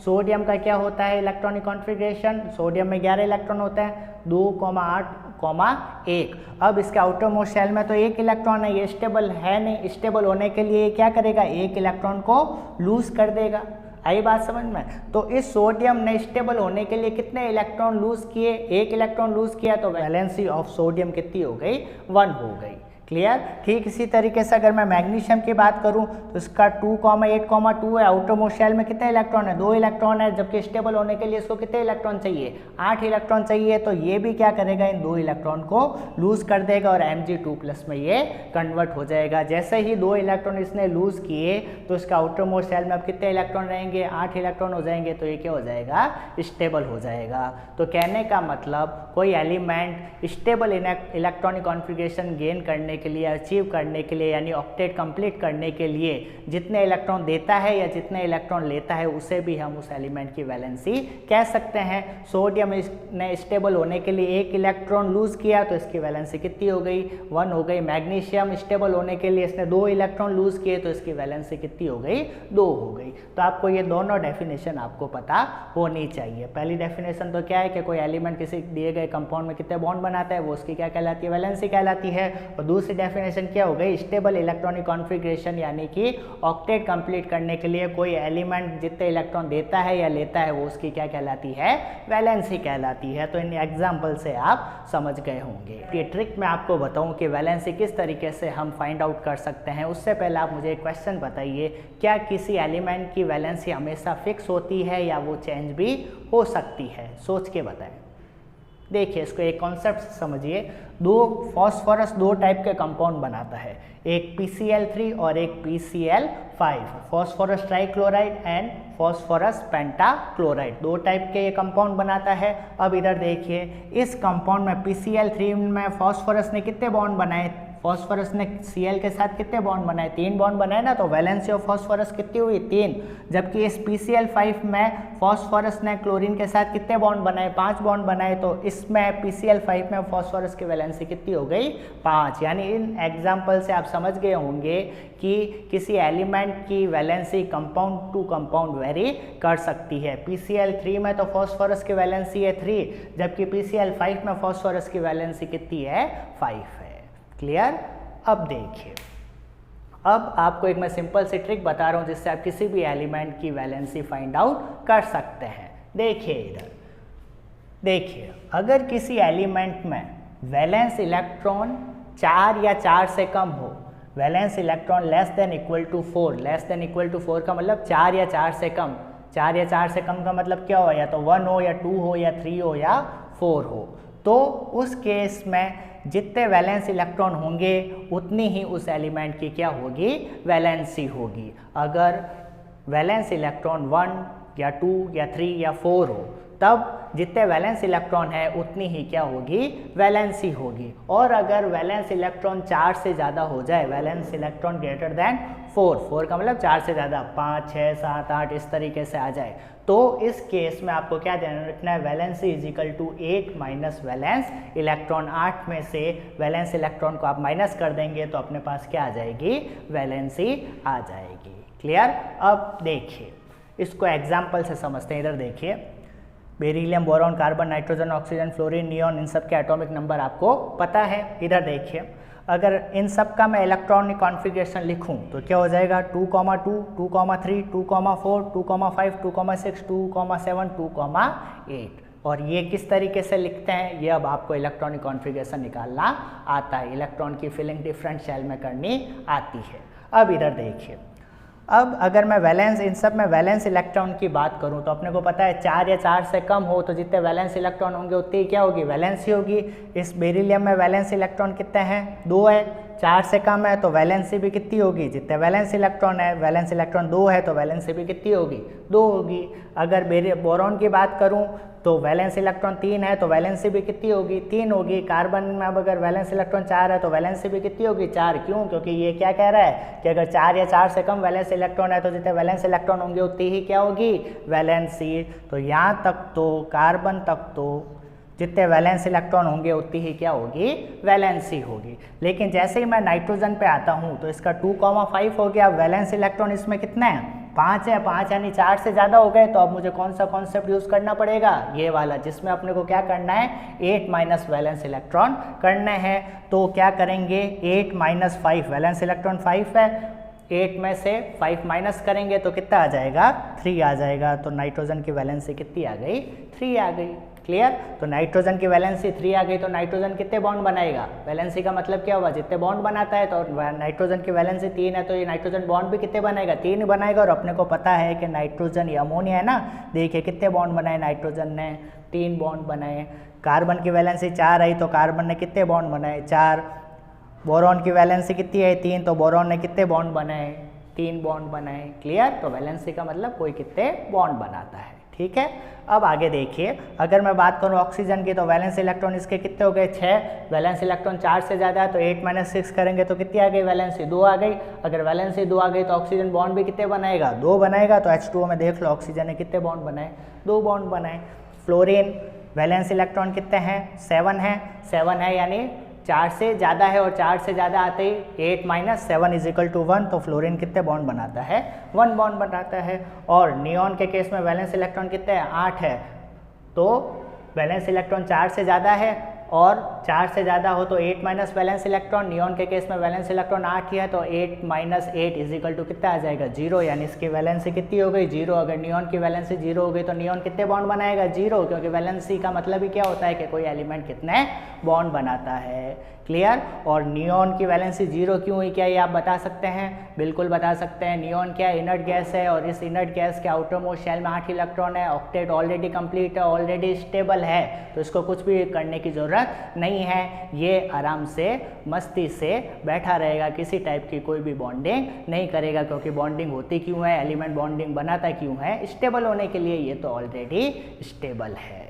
सोडियम का क्या होता है इलेक्ट्रॉनिक कॉन्फ़िगरेशन, सोडियम में 11 इलेक्ट्रॉन होते हैं, 2,8,1। अब इसके आउटर मोस्ट शेल में तो 1 इलेक्ट्रॉन है, ये स्टेबल है नहीं, स्टेबल होने के लिए क्या करेगा, 1 इलेक्ट्रॉन को लूज कर देगा। आई बात समझ में? तो इस सोडियम ने स्टेबल होने के लिए कितने इलेक्ट्रॉन लूज किए, 1 इलेक्ट्रॉन लूज किया, तो वैलेंसी ऑफ सोडियम कितनी हो गई, 1 हो गई। क्लियर? ठीक इसी तरीके से अगर मैं मैग्नीशियम की बात करूं तो इसका 2,8,2 है, आउटर मोस्ट शेल में कितने इलेक्ट्रॉन है, 2 इलेक्ट्रॉन है, जबकि स्टेबल होने के लिए इसको कितने इलेक्ट्रॉन चाहिए, 8 इलेक्ट्रॉन चाहिए। तो ये भी क्या करेगा, इन 2 इलेक्ट्रॉन को लूज कर देगा और Mg2+ में ये कन्वर्ट हो जाएगा। जैसे ही 2 इलेक्ट्रॉन इसने लूज किए तो इसका आउटर मोस्ट शेल में अब कितने इलेक्ट्रॉन रहेंगे, 8 इलेक्ट्रॉन हो जाएंगे, तो ये क्या हो जाएगा, स्टेबल हो जाएगा। तो कहने का मतलब कोई element stable electronic configuration gain करने के लिए, अचीव करने के लिए, यानी ऑक्टेट कंप्लीट करने के लिए जितने इलेक्ट्रॉन देता है या जितने इलेक्ट्रॉन लेता है उसे भी हम उस एलिमेंट की वैलेंसी कह सकते हैं। सोडियम ने स्टेबल होने के लिए 1 इलेक्ट्रॉन लूज किया तो इसकी वैलेंसी कितनी हो गई, 1 हो गई। मैग्नीशियम स्टेबल होने के लिए इसने 2 इलेक्ट्रॉन लूज किए तो इसकी वैलेंसी कितनी हो गई, 2 हो गई। तो आपको ये दोनों डेफिनेशन आपको पता होनी चाहिए। पहली डेफिनेशन तो क्या है कि कोई एलिमेंट किसी दिए गए कंपाउंड में कितने बॉन्ड बनाता है वो उसकी क्या कहलाती है, वैलेंसी कहलाती है। और दूसरी डेफिनेशन क्या हो गई, स्टेबल इलेक्ट्रॉनिक कॉन्फ़िगरेशन, यानी कि ऑक्टेट कंप्लीट करने के लिए कोई एलिमेंट जितने इलेक्ट्रॉन देता है या लेता है वो उसकी क्या कहलाती है, वैलेंसी कहलाती है। तो इन एग्जाम्पल से आप समझ गए होंगे। ये ट्रिक मैं आपको बताऊं कि वैलेंसी किस तरीके से हम फाइंड आउट कर सकते हैं। उससे पहले आप मुझे एक क्वेश्चन बताइए, क्या किसी एलिमेंट की वैलेंसी हमेशा फिक्स होती है या वो चेंज भी हो सकती है? सोच के बताएं। देखिए इसको एक कॉन्सेप्ट समझिए, फॉस्फोरस 2 टाइप के कंपाउंड बनाता है, एक PCl3 और एक PCl5, phosphorus trichloride and phosphorus pentachloride, 2 type के ये कंपाउंड बनाता है। अब इधर देखिए, इस कंपाउंड में PCl3 में फॉस्फोरस ने कितने बॉन्ड बनाए, फॉस्फोरस ने Cl के साथ कितने बॉन्ड बनाए, 3 बॉन्ड बनाए ना, तो वैलेंसी ऑफ फॉस्फोरस कितनी हुई, 3। जबकि इस PCl5 में फॉस्फोरस ने क्लोरीन के साथ कितने बॉन्ड बनाए, 5 बॉन्ड बनाए, तो इसमें PCl5 में फॉस्फोरस की वैलेंसी कितनी हो गई, 5। यानी इन एग्जाम्पल से आप समझ गए होंगे कि किसी एलिमेंट की valency compound to compound vary कर सकती है। PCl3 में तो फॉस्फोरस की वैलेंसी है 3, जबकि PCl5 में फॉस्फोरस की वैलेंसी कितनी है, 5 है। क्लियर? अब देखिए, अब आपको एक मैं सिंपल सी ट्रिक बता रहा हूँ जिससे आप किसी भी एलिमेंट की वैलेंसी फाइंड आउट कर सकते हैं। देखिए इधर, देखिए अगर किसी एलिमेंट में वैलेंस इलेक्ट्रॉन 4 या 4 से कम हो, valence electron less than equal to 4, less than equal to 4 का मतलब 4 या 4 से कम, 4 या 4 से कम का मतलब क्या हो, या तो 1 हो या 2 हो या 3 हो या 4 हो, तो उस केस में जितने वैलेंस इलेक्ट्रॉन होंगे उतनी ही उस एलिमेंट की क्या होगी, वैलेंसी होगी। अगर वैलेंस इलेक्ट्रॉन 1 या 2 या 3 या 4 हो तब जितने वैलेंस इलेक्ट्रॉन है उतनी ही क्या होगी, वैलेंसी होगी। और अगर वैलेंस इलेक्ट्रॉन 4 से ज़्यादा हो जाए, वैलेंस इलेक्ट्रॉन ग्रेटर देन 4 का मतलब 4 से ज़्यादा, 5, 6, 7, 8 इस तरीके से आ जाए, तो इस केस में आपको क्या ध्यान रखना है, valency is equal to 8 minus valence electron. 8 में से वैलेंस इलेक्ट्रॉन को आप माइनस कर देंगे तो अपने पास क्या आ जाएगी, वैलेंसी आ जाएगी। क्लियर। अब देखिए इसको एग्जाम्पल से समझते हैं। इधर देखिए beryllium, boron, carbon, nitrogen, oxygen, fluorine, neon, इन सब के एटॉमिक नंबर आपको पता है। इधर देखिए अगर इन सब का मैं इलेक्ट्रॉनिक कॉन्फ़िगरेशन लिखूं तो क्या हो जाएगा, 2,2, 2,3, 2,4, 2,5, 2,6, 2,7, 2,8। और ये किस तरीके से लिखते हैं, ये अब आपको इलेक्ट्रॉनिक कॉन्फ़िगरेशन निकालना आता है, इलेक्ट्रॉन की फिलिंग डिफरेंट शेल में करनी आती है। अब इधर देखिए, अब अगर मैं वैलेंस, इन सब में वैलेंस इलेक्ट्रॉन की बात करूं तो अपने को पता है 4 या 4 से कम हो तो जितने वैलेंस इलेक्ट्रॉन होंगे उतनी क्या होगी, वैलेंसी होगी। इस बेरिलियम में वैलेंस इलेक्ट्रॉन कितने हैं, 2 है। 4 से कम है तो वैलेंसी भी कितनी होगी, जितने वैलेंस इलेक्ट्रॉन है, वैलेंस इलेक्ट्रॉन 2 है तो वैलेंसी भी कितनी होगी, 2 होगी। अगर बोरॉन की बात करूं तो वैलेंस इलेक्ट्रॉन 3 है तो वैलेंसी भी कितनी होगी, 3 होगी। कार्बन में अब अगर वैलेंस इलेक्ट्रॉन 4 है तो वैलेंसी भी कितनी होगी, 4। क्यों, क्योंकि ये क्या कह रहा है कि अगर 4 या 4 से कम वैलेंस इलेक्ट्रॉन है तो जितने वैलेंस इलेक्ट्रॉन होंगे उतनी ही क्या होगी, वैलेंसी। तो यहाँ तक तो कार्बन तक तो जितने वैलेंस इलेक्ट्रॉन होंगे उतनी ही क्या होगी, वैलेंसी होगी। लेकिन जैसे ही मैं नाइट्रोजन पे आता हूँ तो इसका 2,5 हो गया, वैलेंस इलेक्ट्रॉन इसमें कितने हैं, 5 है। 5 यानी 4 से ज़्यादा हो गए, तो अब मुझे कौन सा कॉन्सेप्ट यूज़ करना पड़ेगा, ये वाला, जिसमें अपने को क्या करना है, 8 माइनस वैलेंस इलेक्ट्रॉन करने हैं। तो क्या करेंगे, 8 माइनस 5, वैलेंस इलेक्ट्रॉन 5 है, 8 में से 5 माइनस करेंगे तो कितना आ जाएगा, 3 आ जाएगा। तो नाइट्रोजन की वैलेंसी कितनी आ गई, 3 आ गई। क्लियर। तो नाइट्रोजन की वैलेंसी 3 आ गई तो नाइट्रोजन कितने बॉन्ड बनाएगा, वैलेंसी का मतलब क्या हुआ, जितने बॉन्ड बनाता है। तो नाइट्रोजन की वैलेंसी 3 है तो ये नाइट्रोजन बॉन्ड भी कितने बनाएगा, 3 बनाएगा। और अपने को पता है कि नाइट्रोजन, ये अमोनिया है ना, देखिए कितने बॉन्ड बनाए नाइट्रोजन ने, 3 बॉन्ड बनाए। कार्बन की वैलेंसी 4 आई तो कार्बन ने कितने बॉन्ड बनाए, 4। बोरॉन की वैलेंसी कितनी है, 3, तो बोरॉन ने कितने बॉन्ड बनाए, 3 बॉन्ड बनाए। क्लियर। तो वैलेंसी का मतलब कोई कितने बॉन्ड बनाता है। ठीक है। अब आगे देखिए, अगर मैं बात करूं ऑक्सीजन की तो वैलेंस इलेक्ट्रॉन इसके कितने हो गए, 6। वैलेंस इलेक्ट्रॉन 4 से ज़्यादा है तो 8 माइनस 6 करेंगे तो कितनी आ गई, वैलेंसी 2 आ गई। अगर वैलेंसी 2 आ गई तो ऑक्सीजन बॉन्ड भी कितने बनाएगा, 2 बनाएगा। तो H2O में देख लो ऑक्सीजन ने कितने बॉन्ड बनाए, 2 बॉन्ड बनाए। फ्लोरीन वैलेंस इलेक्ट्रॉन कितने हैं, 7 है। 7 है यानी 4 से ज़्यादा है, और 4 से ज़्यादा आते ही 8 माइनस 7 इज इक्वल टू 1। तो फ्लोरीन कितने बॉन्ड बनाता है, 1 बॉन्ड बनाता है। और नियॉन के केस में वैलेंस इलेक्ट्रॉन कितने हैं, 8 है। तो वैलेंस इलेक्ट्रॉन 4 से ज़्यादा है, और 4 से ज़्यादा हो तो 8 माइनस वैलेंस इलेक्ट्रॉन। नियॉन के केस में वैलेंस इलेक्ट्रॉन 8 ही है तो 8 माइनस 8 इज इक्वल टू कितना आ जाएगा, 0। यानी इसकी वैलेंसी कितनी हो गई, 0। अगर नियॉन की वैलेंसी 0 हो गई तो नियॉन कितने बॉन्ड बनाएगा, 0। क्योंकि वैलेंसी का मतलब ही क्या होता है कि कोई एलिमेंट कितने बॉन्ड बनाता है। क्लियर। और नियॉन की वैलेंसी 0 क्यों हुई, क्या ये आप बता सकते हैं, बिल्कुल बता सकते हैं। नियॉन क्या इनर्ट गैस है, और इस इनर्ट गैस के आउटर मोस्ट शेल में 8 इलेक्ट्रॉन है, ऑक्टेट ऑलरेडी कंप्लीट है, ऑलरेडी स्टेबल है, तो इसको कुछ भी करने की ज़रूरत नहीं है। ये आराम से मस्ती से बैठा रहेगा, किसी टाइप की कोई भी बॉन्डिंग नहीं करेगा। क्योंकि बॉन्डिंग होती क्यों है, एलिमेंट बॉन्डिंग बनाता क्यों है, स्टेबल होने के लिए। ये तो ऑलरेडी स्टेबल है।